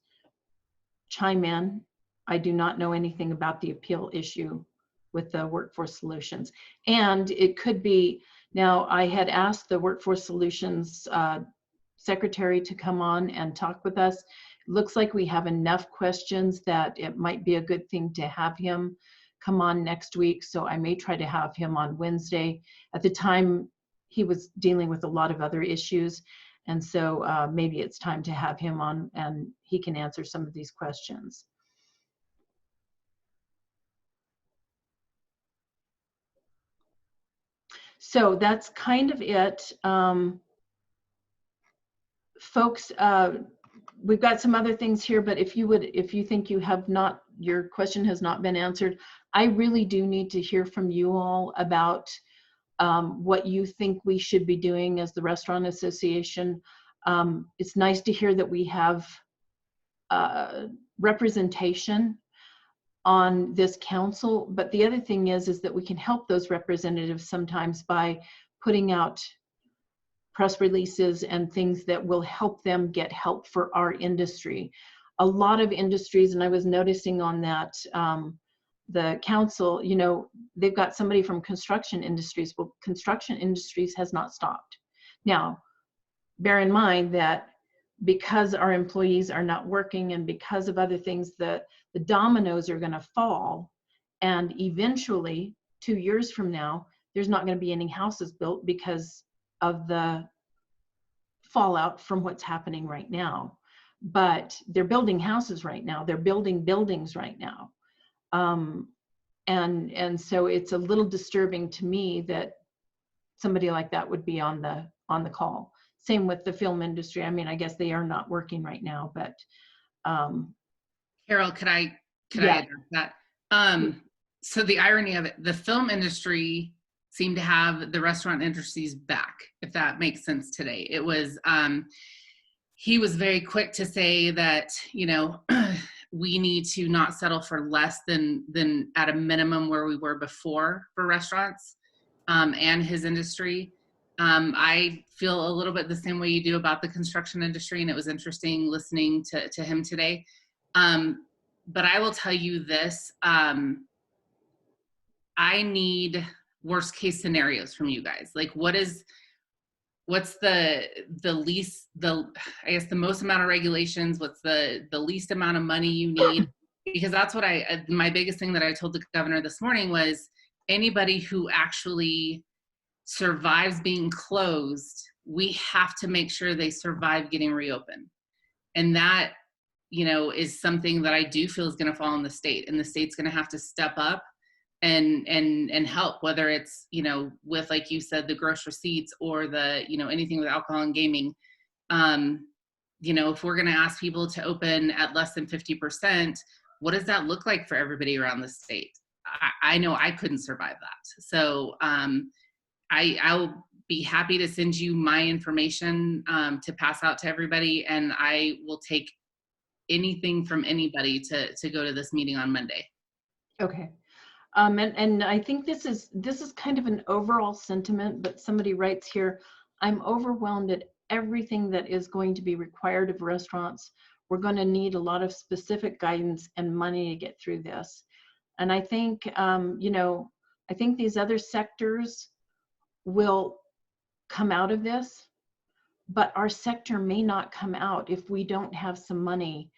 chime in. I do not know anything about the appeal issue with the Workforce Solutions. And it could be, now I had asked the Workforce Solutions secretary to come on and talk with us. It looks like we have enough questions that it might be a good thing to have him come on next week. So I may try to have him on Wednesday. At the time, he was dealing with a lot of other issues. And so maybe it's time to have him on and he can answer some of these questions. So that's kind of it. Folks, we've got some other things here, but if you think you have not, your question has not been answered, I really do need to hear from you all about what you think we should be doing as the Restaurant Association. It's nice to hear that we have representation on this council, but the other thing is that we can help those representatives sometimes by putting out press releases and things that will help them get help for our industry. A lot of industries, and I was noticing on that, the council, you know, they've got somebody from construction industries. Well, construction industries has not stopped. Now, bear in mind that because our employees are not working and because of other things, the dominoes are going to fall, and eventually 2 years from now there's not going to be any houses built because of the fallout from what's happening right now. But they're building houses right now, they're building buildings right now, and so it's a little disturbing to me that somebody like that would be on the call. Same with the film industry. I mean, I guess they are not working right now, but Carol, could I yeah. address that? So the irony of it, the film industry seemed to have the restaurant industry's back, if that makes sense today. It was, he was very quick to say that, you know, we need to not settle for less than at a minimum where we were before for restaurants and his industry. I feel a little bit the same way you do about the construction industry, and it was interesting listening to him today. But I will tell you this, I need worst case scenarios from you guys. Like what's the least, I guess the most amount of regulations, what's the least amount of money you need? Because that's what my biggest thing that I told the governor this morning was anybody who actually survives being closed, we have to make sure they survive getting reopened. And that, you know, is something that I do feel is going to fall on the state, and the state's going to have to step up and help, whether it's, you know, with, like you said, the gross receipts or the, you know, anything with alcohol and gaming. You know, if we're going to ask people to open at less than 50%, what does that look like for everybody around the state? I know I couldn't survive that. So I'll be happy to send you my information to pass out to everybody, and I will take anything from anybody to go to this meeting on Monday. Okay. And I think this is kind of an overall sentiment, but somebody writes here, I'm overwhelmed at everything that is going to be required of restaurants. We're going to need a lot of specific guidance and money to get through this. And I think, you know, I think these other sectors will come out of this, but our sector may not come out if we don't have some money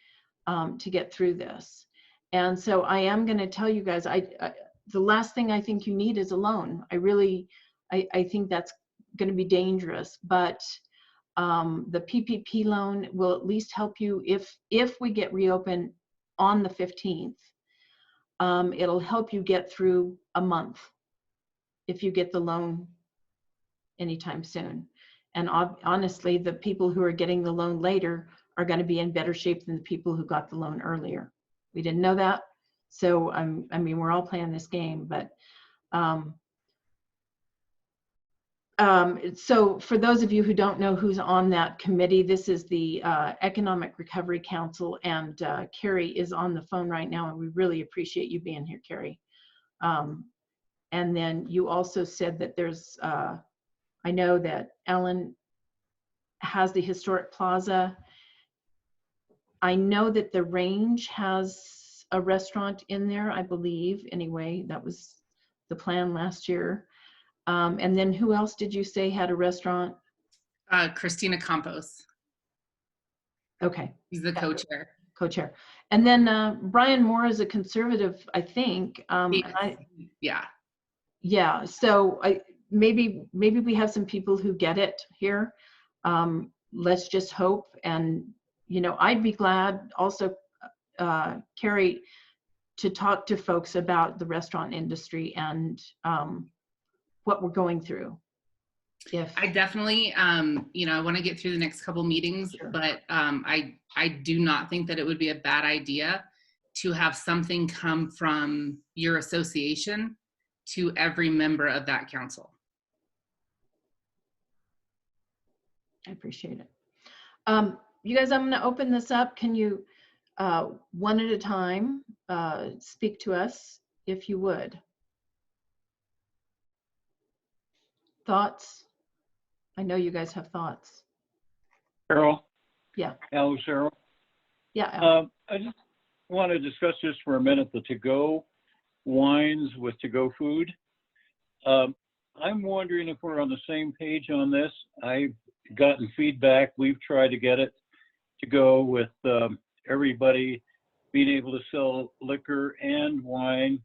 to get through this. And so I am going to tell you guys, the last thing I think you need is a loan. I think that's going to be dangerous, but the PPP loan will at least help you if we get reopened on the 15th. It'll help you get through a month if you get the loan anytime soon. And honestly, the people who are getting the loan later are going to be in better shape than the people who got the loan earlier. We didn't know that. So, I mean, we're all playing this game, but so for those of you who don't know who's on that committee, this is the Economic Recovery Council, and Carrie is on the phone right now, and we really appreciate you being here, Carrie. And then you also said that there's, I know that Ellen has the Historic Plaza. I know that the Range has a restaurant in there, I believe. Anyway, that was the plan last year. And then who else did you say had a restaurant? Christina Campos. Okay. He's the co-chair. Co-chair. And then Brian Moore is a conservative, I think. Yeah. Yeah. So maybe we have some people who get it here. Let's just hope. And you know, I'd be glad also, Carrie, to talk to folks about the restaurant industry and what we're going through. I definitely, you know, I want to get through the next couple meetings, sure. But I do not think that it would be a bad idea to have something come from your association to every member of that council. I appreciate it. You guys, I'm going to open this up. Can you, one at a time, speak to us, if you would? Thoughts? I know you guys have thoughts. Carol? Yeah. Al Lucero? Yeah. Al. I just want to discuss this for a minute, the to-go wines with to-go food. I'm wondering if we're on the same page on this. I've gotten feedback. We've tried to get it to go with everybody being able to sell liquor and wine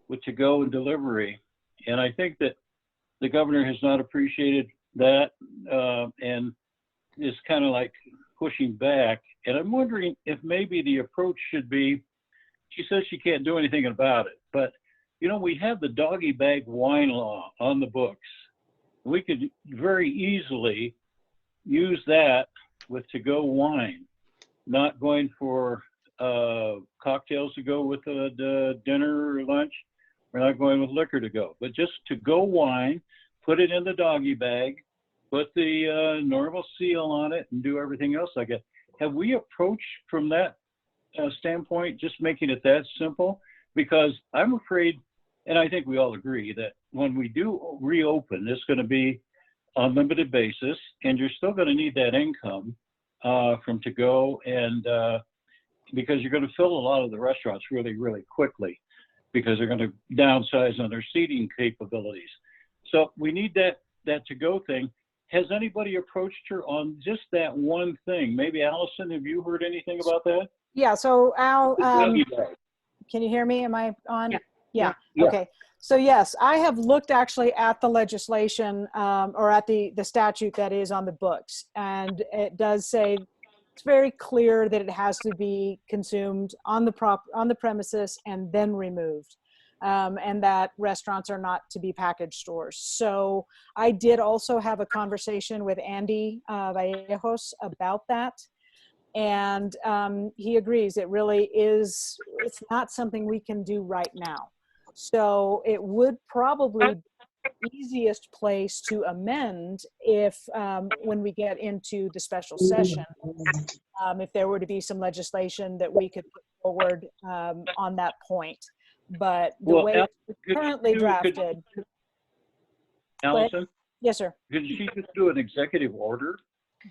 with to-go and delivery. And I think that the governor has not appreciated that and is kind of like pushing back. And I'm wondering if maybe the approach should be, she says she can't do anything about it, but you know, we have the doggy bag wine law on the books. We could very easily use that with to-go wine, not going for cocktails to go with the dinner or lunch. We're not going with liquor to go, but just to-go wine, put it in the doggy bag, put the normal seal on it, and do everything else like it. Have we approached from that standpoint, just making it that simple? Because I'm afraid, and I think we all agree, that when we do reopen, it's going to be on a limited basis, and you're still going to need that income from to-go, and because you're going to fill a lot of the restaurants really, really quickly, because they're going to downsize on their seating capabilities. So we need that to-go thing. Has anybody approached her on just that one thing? Maybe Allison, have you heard anything about that? Yeah, so Al, Doggy bag. can you hear me? Am I on? Yeah. Yeah. Okay. So yes, I have looked actually at the legislation or at the statute that is on the books. And it does say, it's very clear that it has to be consumed on the premises and then removed. And that restaurants are not to be package stores. So I did also have a conversation with Andy Vallejos about that. And he agrees it really is, it's not something we can do right now. So it would probably be the easiest place to amend if when we get into the special session, if there were to be some legislation that we could put forward on that point. But the way it's currently drafted. Allison? Yes, sir. Could she just do an executive order?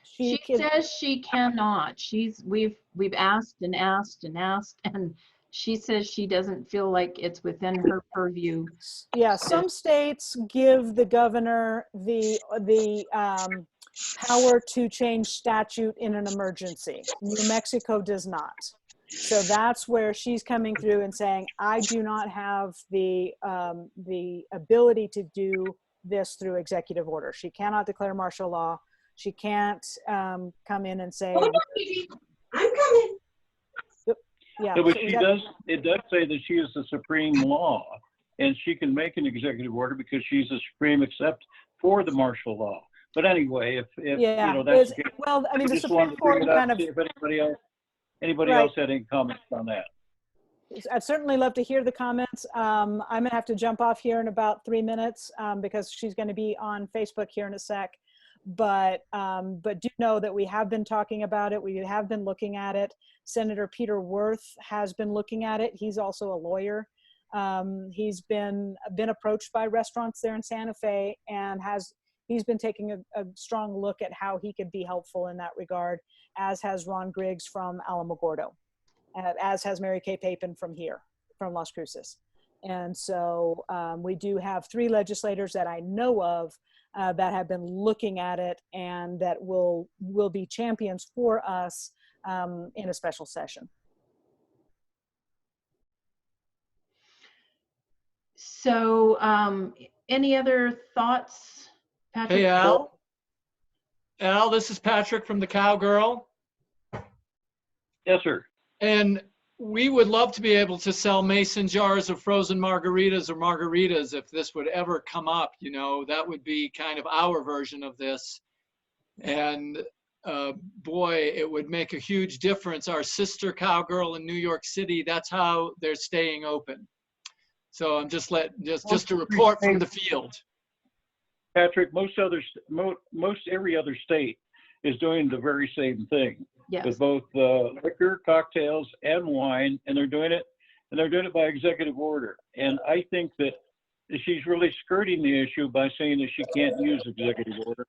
She says she cannot. We've asked and asked and asked, and she says she doesn't feel like it's within her purview. Yeah, some states give the governor the power to change statute in an emergency. New Mexico does not. So that's where she's coming through and saying, I do not have the ability to do this through executive order. She cannot declare martial law. She can't come in and say, hold on, baby. I'm coming. yeah. No, but so she does, it does say that she is the supreme law, and she can make an executive order because she's the supreme except for the martial law. But anyway, if yeah, you know, that's okay. Well, I mean, the just wanted Supreme to bring Court it up, kind of, see if anybody Right. else had any comments on that. I'd certainly love to hear the comments. I'm gonna have to jump off here in about 3 minutes because she's gonna be on Facebook here in a sec. But do know that we have been talking about it. We have been looking at it. Senator Peter Wirth has been looking at it. He's also a lawyer. He's been approached by restaurants there in Santa Fe, and he's been taking a strong look at how he could be helpful in that regard, as has Ron Griggs from Alamogordo, as has Mary Kay Papin from here, from Las Cruces. And so we do have 3 legislators that I know of that have been looking at it and that will be champions for us in a special session. So any other thoughts, Patrick? Hey, Al. Al, this is Patrick from the Cowgirl. Yes, sir. And we would love to be able to sell mason jars of frozen margaritas or margaritas if this would ever come up. You know, that would be kind of our version of this. And boy, it would make a huge difference. Our sister Cowgirl in New York City, that's how they're staying open. So I'm just a report from the field. Patrick, most every other state is doing the very same thing Yes. with both liquor, cocktails, and wine, and they're doing it by executive order. And I think that she's really skirting the issue by saying that she can't use executive order.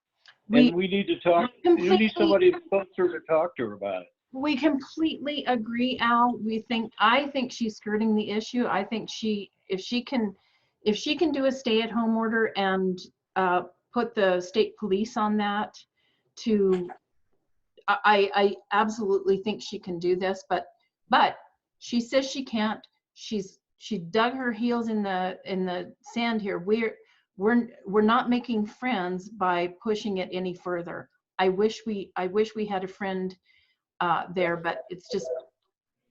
And we need to talk. You need somebody closer to talk to her about it. We completely agree, Al. I think she's skirting the issue. I think if she can do a stay-at-home order and put the state police on that, I absolutely think she can do this. But she says she can't. She dug her heels in the sand here. We're not making friends by pushing it any further. I wish we had a friend there, but it's just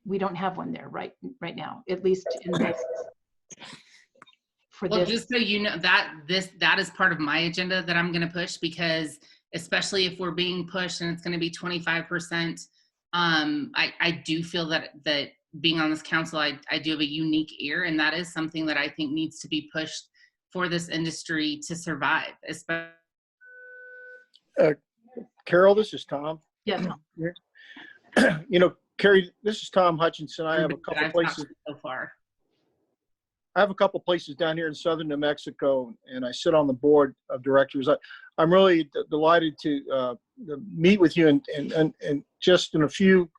we don't have one there right now, at least in this. Well, just so you know, that is part of my agenda that I'm going to push, because especially if we're being pushed and it's going to be 25%, I do feel that being on this council, I do have a unique ear, and that is something that I think needs to be pushed for this industry to survive. Especially Carol, this is Tom. Yeah, Tom. You know, Carrie, this is Tom Hutchinson. I have a couple places so far. I have a couple places down here in southern New Mexico, and I sit on the board of directors. I'm really delighted to meet with you and just in a few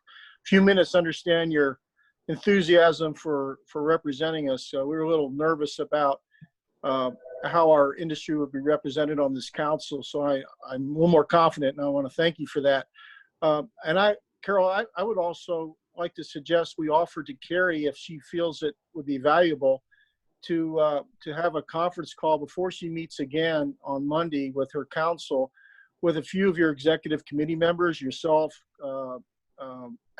minutes understand your enthusiasm for representing us. We were a little nervous about how our industry would be represented on this council, so I'm a little more confident, and I want to thank you for that. Carol, I would also like to suggest we offer to Carrie, if she feels it would be valuable, to have a conference call before she meets again on Monday with her council, with a few of your executive committee members, yourself,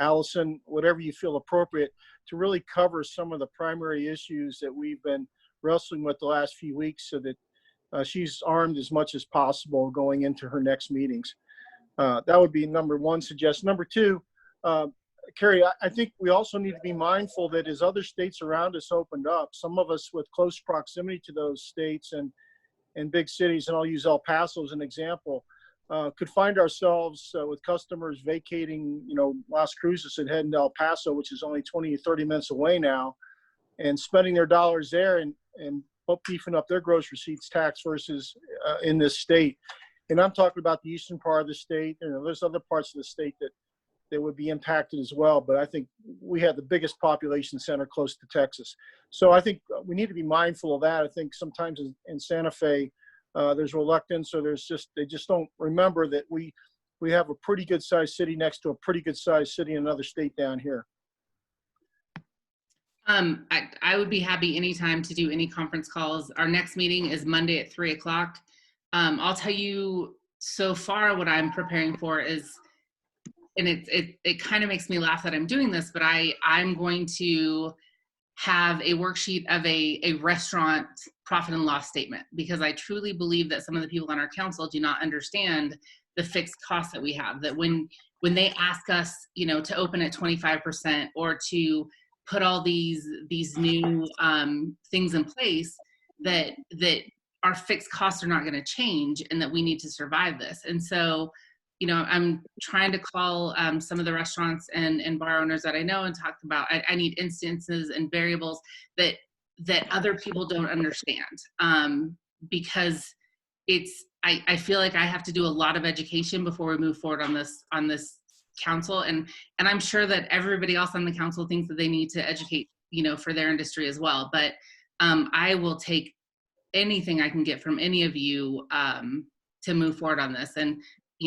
Allison, whatever you feel appropriate, to really cover some of the primary issues that we've been wrestling with the last few weeks, so that she's armed as much as possible going into her next meetings. That would be number one suggestion. Number two, Carrie, I think we also need to be mindful that as other states around us opened up, some of us with close proximity to those states and big cities, and I'll use El Paso as an example, could find ourselves with customers vacating, Las Cruces and heading to El Paso, which is only 20 or 30 minutes away now, and spending their dollars there and beefing up their gross receipts tax versus in this state. And I'm talking about the eastern part of the state. There's other parts of the state that would be impacted as well. But I think we have the biggest population center close to Texas. So I think we need to be mindful of that. I think sometimes in Santa Fe, there's reluctance, or they just don't remember that we have a pretty good sized city next to a pretty good sized city in another state down here. I would be happy anytime to do any conference calls. Our next meeting is Monday at 3 o'clock. I'll tell you, so far what I'm preparing for is, and it kind of makes me laugh that I'm doing this, but I'm going to have a worksheet of a restaurant profit and loss statement, because I truly believe that some of the people on our council do not understand the fixed costs that we have, that when they ask us, to open at 25% or to put all these new things in place, that our fixed costs are not going to change, and that we need to survive this. And so, I'm trying to call some of the restaurants and bar owners that I know and talk about, I need instances and variables that other people don't understand, because I feel like I have to do a lot of education before we move forward on this council. And I'm sure that everybody else on the council thinks that they need to educate, for their industry as well. But I will take anything I can get from any of you to move forward on this. And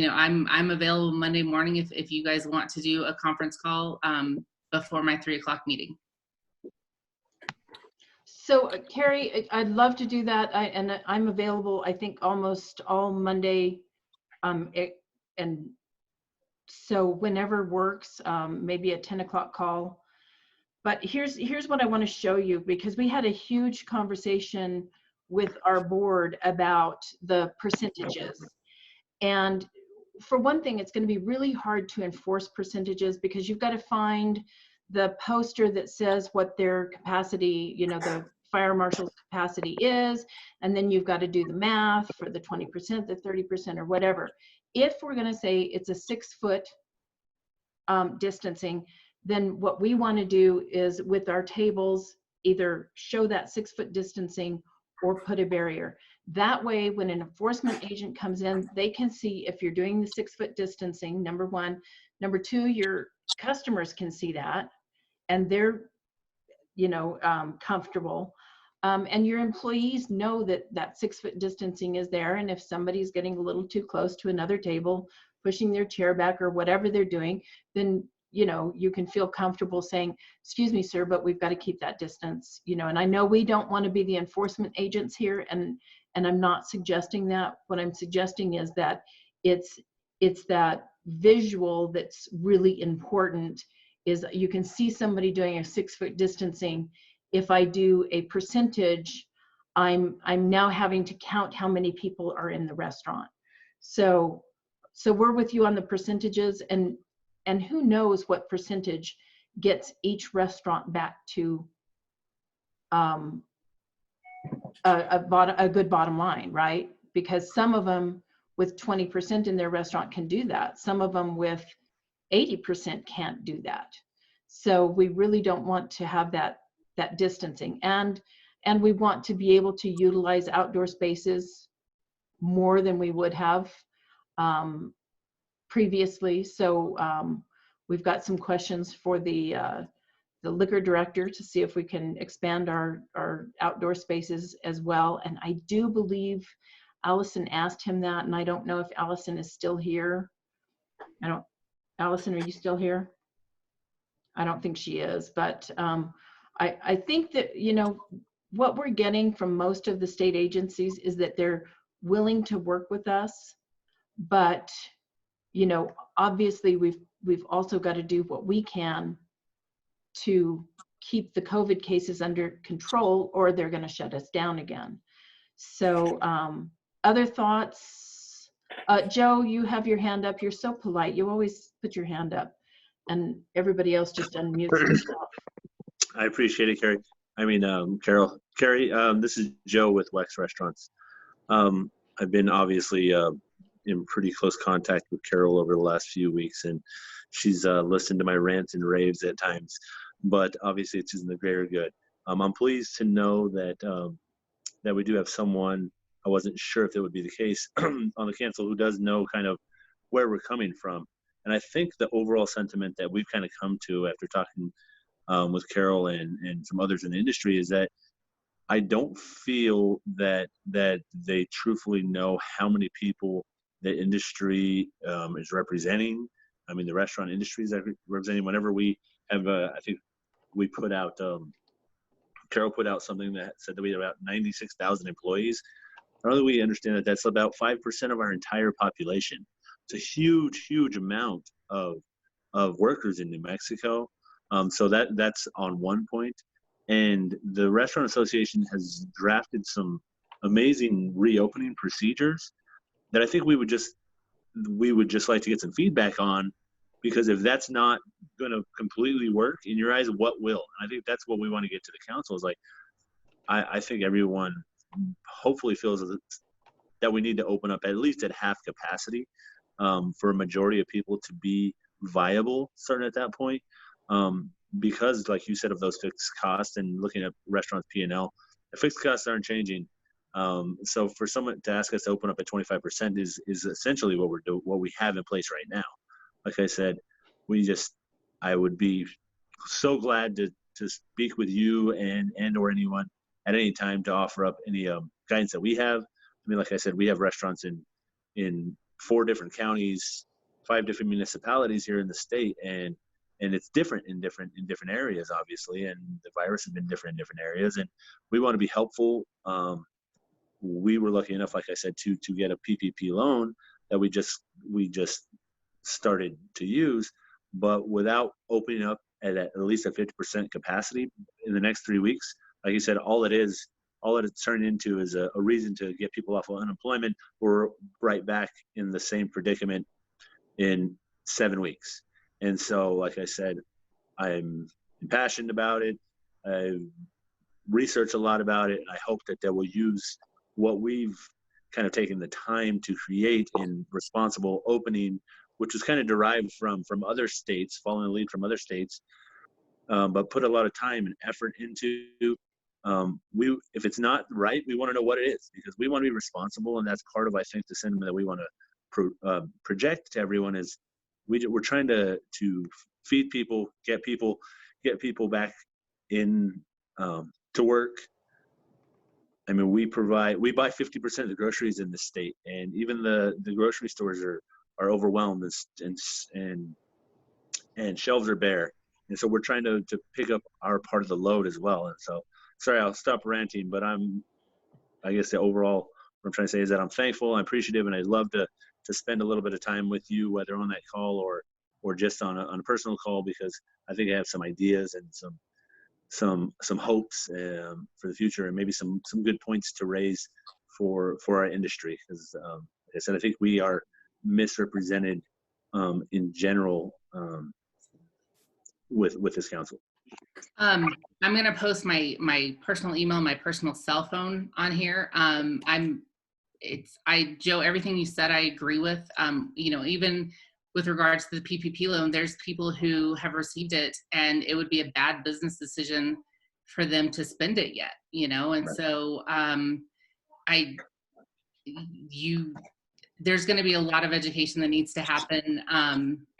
I'm available Monday morning if you guys want to do a conference call before my 3 o'clock meeting. So Carrie, I'd love to do that. And I'm available, I think, almost all Monday. And so whenever works, maybe a 10 o'clock call. But here's what I want to show you, because we had a huge conversation with our board about the percentages. And for one thing, it's going to be really hard to enforce percentages, because you've got to find the poster that says what their capacity, the fire marshal's capacity is, and then you've got to do the math for the 20%, the 30%, or whatever. if we're going to say it's a 6-foot distancing, then what we want to do is with our tables, either show that 6-foot distancing or put a barrier. That way, when an enforcement agent comes in, they can see if you're doing the 6-foot distancing, number one. Number two, your customers can see that, and they're, comfortable. And your employees know that that 6-foot distancing is there. And if somebody's getting a little too close to another table, pushing their chair back or whatever they're doing, then, you can feel comfortable saying, excuse me, sir, but we've got to keep that distance, and I know we don't want to be the enforcement agents here. And I'm not suggesting that. What I'm suggesting is that it's that visual that's really important, is you can see somebody doing a 6-foot distancing. If I do a percentage, I'm now having to count how many people are in the restaurant. So we're with you on the percentages, and who knows what percentage gets each restaurant back to a good bottom line, right? Because some of them with 20% in their restaurant can do that. Some of them with 80% can't do that. So we really don't want to have that distancing, and we want to be able to utilize outdoor spaces more than we would have previously. So we've got some questions for the liquor director to see if we can expand our outdoor spaces as well. And I do believe Allison asked him that, and I don't know if Allison is still here. Allison, are you still here? I don't think she is, but I think that, what we're getting from most of the state agencies is that they're willing to work with us, but, obviously we've also got to do what we can to keep the COVID cases under control, or they're going to shut us down again. So other thoughts? Joe, you have your hand up. You're so polite. You always put your hand up, and everybody else just unmutes themselves. I appreciate it, Carrie. Carol. Carrie, this is Joe with Wex Restaurants. I've been obviously in pretty close contact with Carol over the last few weeks, and she's listened to my rants and raves at times, but obviously it's in the greater good. I'm pleased to know that that we do have someone, I wasn't sure if it would be the case, on the council who does know kind of where we're coming from. And I think the overall sentiment that we've kind of come to after talking with Carol and some others in the industry is that I don't feel that they truthfully know how many people the industry is representing. I mean, the restaurant industry is representing. Whenever we have, I think we put out, Carol put out something that said that we have about 96,000 employees. I don't think we understand that that's about 5% of our entire population. It's a huge, huge amount of workers in New Mexico. So that's on one point. And the Restaurant Association has drafted some amazing reopening procedures that I think we would just like to get some feedback on, because if that's not going to completely work in your eyes, what will? I think that's what we want to get to the council is like, I think everyone hopefully feels that we need to open up at least at half capacity for a majority of people to be viable starting at that point. Because like you said, of those fixed costs and looking at restaurants P&L, the fixed costs aren't changing. So for someone to ask us to open up at 25% is essentially what we have in place right now. Like I said, I would be so glad to speak with you and or anyone at any time to offer up any guidance that we have. I mean, like I said, we have restaurants in 4 different counties, 5 different municipalities here in the state, and it's different in different areas, obviously, and the virus has been different in different areas, and we want to be helpful. We were lucky enough, like I said, to get a PPP loan that we just started to use, but without opening up at least a 50% capacity in the next 3 weeks. Like you said, all it's turned into is a reason to get people off of unemployment. We're right back in the same predicament in 7 weeks. And so, like I said, I'm passionate about it. I research a lot about it, and I hope that they will use what we've kind of taken the time to create in responsible opening, which was kind of derived from other states, following the lead from other states, but put a lot of time and effort into. If it's not right, we want to know what it is, because we want to be responsible, and that's part of, I think, the sentiment that we want to project to everyone is we're trying to feed people, get people back in to work. I mean, we buy 50% of the groceries in the state, and even the grocery stores are overwhelmed, and shelves are bare. And so we're trying to pick up our part of the load as well. And so, sorry, I'll stop ranting, but I guess the overall, what I'm trying to say is that I'm thankful, I'm appreciative, and I'd love to spend a little bit of time with you, whether on that call or just on a personal call, because I think I have some ideas and some hopes for the future, and maybe some good points to raise for our industry. Because like I said, I think we are misrepresented in general with this council. I'm going to post my personal email, my personal cell phone on here. Joe, everything you said, I agree with. Even with regards to the PPP loan, there's people who have received it, and it would be a bad business decision for them to spend it yet, and right. So there's going to be a lot of education that needs to happen.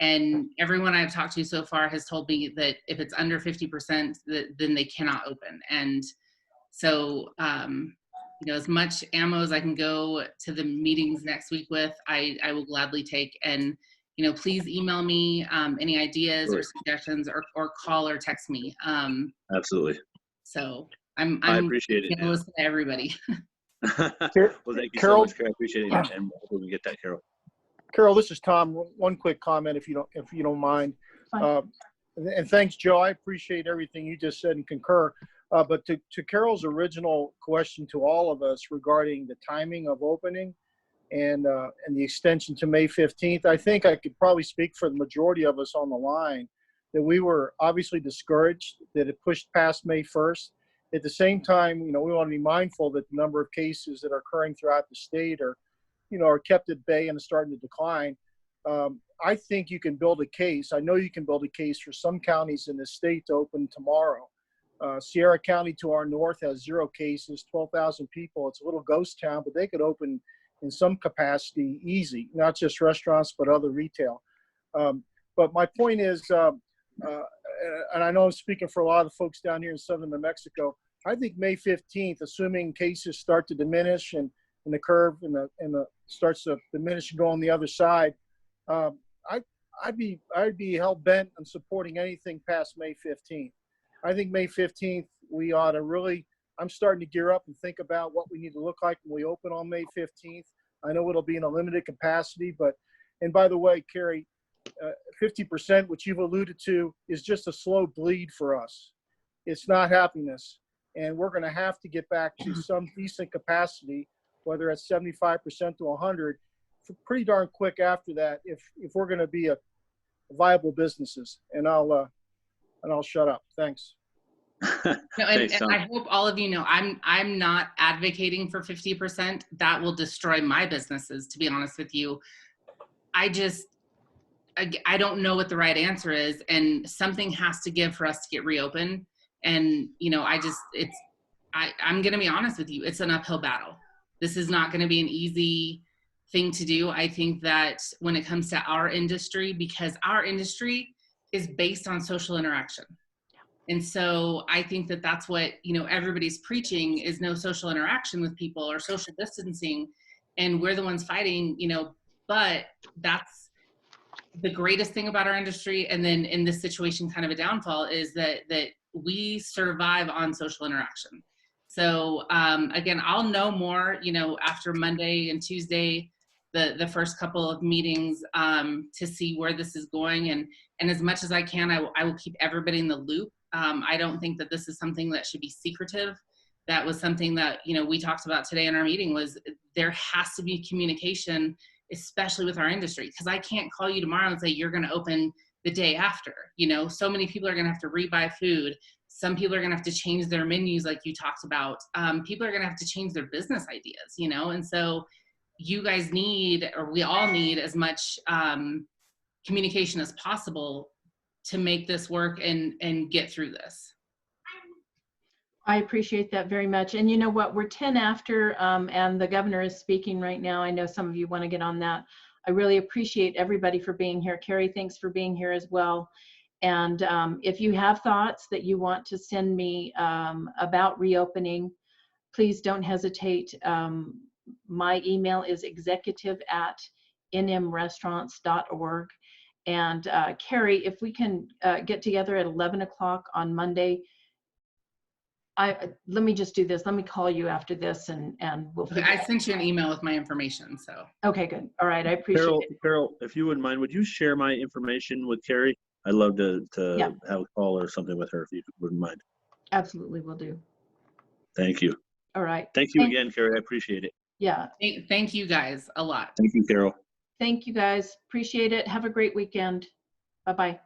And everyone I've talked to so far has told me that if it's under 50%, then they cannot open. And so, as much ammo as I can go to the meetings next week with, I will gladly take. And, please email me any ideas or suggestions, or call or text me. Absolutely. So I appreciate it. Listen to everybody. Well, thank you so much, Carol. I appreciate it, and hopefully we get that, Carol. Carol, this is Tom. One quick comment, if you don't mind. And thanks, Joe. I appreciate everything you just said and concur. But to Carol's original question to all of us regarding the timing of opening and the extension to May 15th, I think I could probably speak for the majority of us on the line that we were obviously discouraged that it pushed past May 1st. At the same time, we want to be mindful that the number of cases that are occurring throughout the state are kept at bay and starting to decline. I think you can build a case. I know you can build a case for some counties in the state to open tomorrow. Sierra County to our north has 0 cases, 12,000 people. It's a little ghost town, but they could open in some capacity easy, not just restaurants, but other retail. But my point is, and I know I'm speaking for a lot of the folks down here in southern New Mexico, I think May 15th, assuming cases start to diminish and the curve starts to diminish and go on the other side, I'd be hell bent on supporting anything past May 15th. I think May 15th, we ought to really, I'm starting to gear up and think about what we need to look like when we open on May 15th. I know it'll be in a limited capacity, and by the way, Carrie, 50%, which you've alluded to, is just a slow bleed for us. It's not happiness. And we're going to have to get back to some decent capacity, whether it's 75% to 100, pretty darn quick after that, if we're going to be a viable businesses. And I'll shut up. Thanks. And I hope all of you know, I'm not advocating for 50%. That will destroy my businesses, to be honest with you. I don't know what the right answer is, and something has to give for us to get reopened. And, I'm going to be honest with you. It's an uphill battle. This is not going to be an easy thing to do. I think that when it comes to our industry, because our industry is based on social interaction. And so I think that that's what, everybody's preaching is no social interaction with people or social distancing. And we're the ones fighting, but that's the greatest thing about our industry. And then in this situation, kind of a downfall is that we survive on social interaction. So again, I'll know more, after Monday and Tuesday, the first couple of meetings to see where this is going. And as much as I can, I will keep everybody in the loop. I don't think that this is something that should be secretive. That was something that, we talked about today in our meeting, was there has to be communication, especially with our industry, because I can't call you tomorrow and say you're going to open the day after. So many people are going to have to rebuy food. Some people are going to have to change their menus, like you talked about. People are going to have to change their business ideas, and so you guys need, or we all need, as much communication as possible to make this work and get through this. I appreciate that very much. And you know what, we're 10 after, and the governor is speaking right now. I know some of you want to get on that. I really appreciate everybody for being here. Carrie, thanks for being here as well. And if you have thoughts that you want to send me about reopening, please don't hesitate. My email is executive@nmrestaurants.org. And Carrie, if we can get together at 11 o'clock on Monday, let me just do this. Let me call you after this, and we'll figure I sent you an email with my information, so. Okay, good. All right, I appreciate it. Carol, if you wouldn't mind, would you share my information with Carrie? I'd love to Yeah. have a call or something with her if you wouldn't mind. Absolutely, will do. Thank you. All right. Thank you again, Carrie. I appreciate it. Yeah. Thank you guys a lot. Thank you, Carol. Thank you guys. Appreciate it. Have a great weekend. Bye-bye.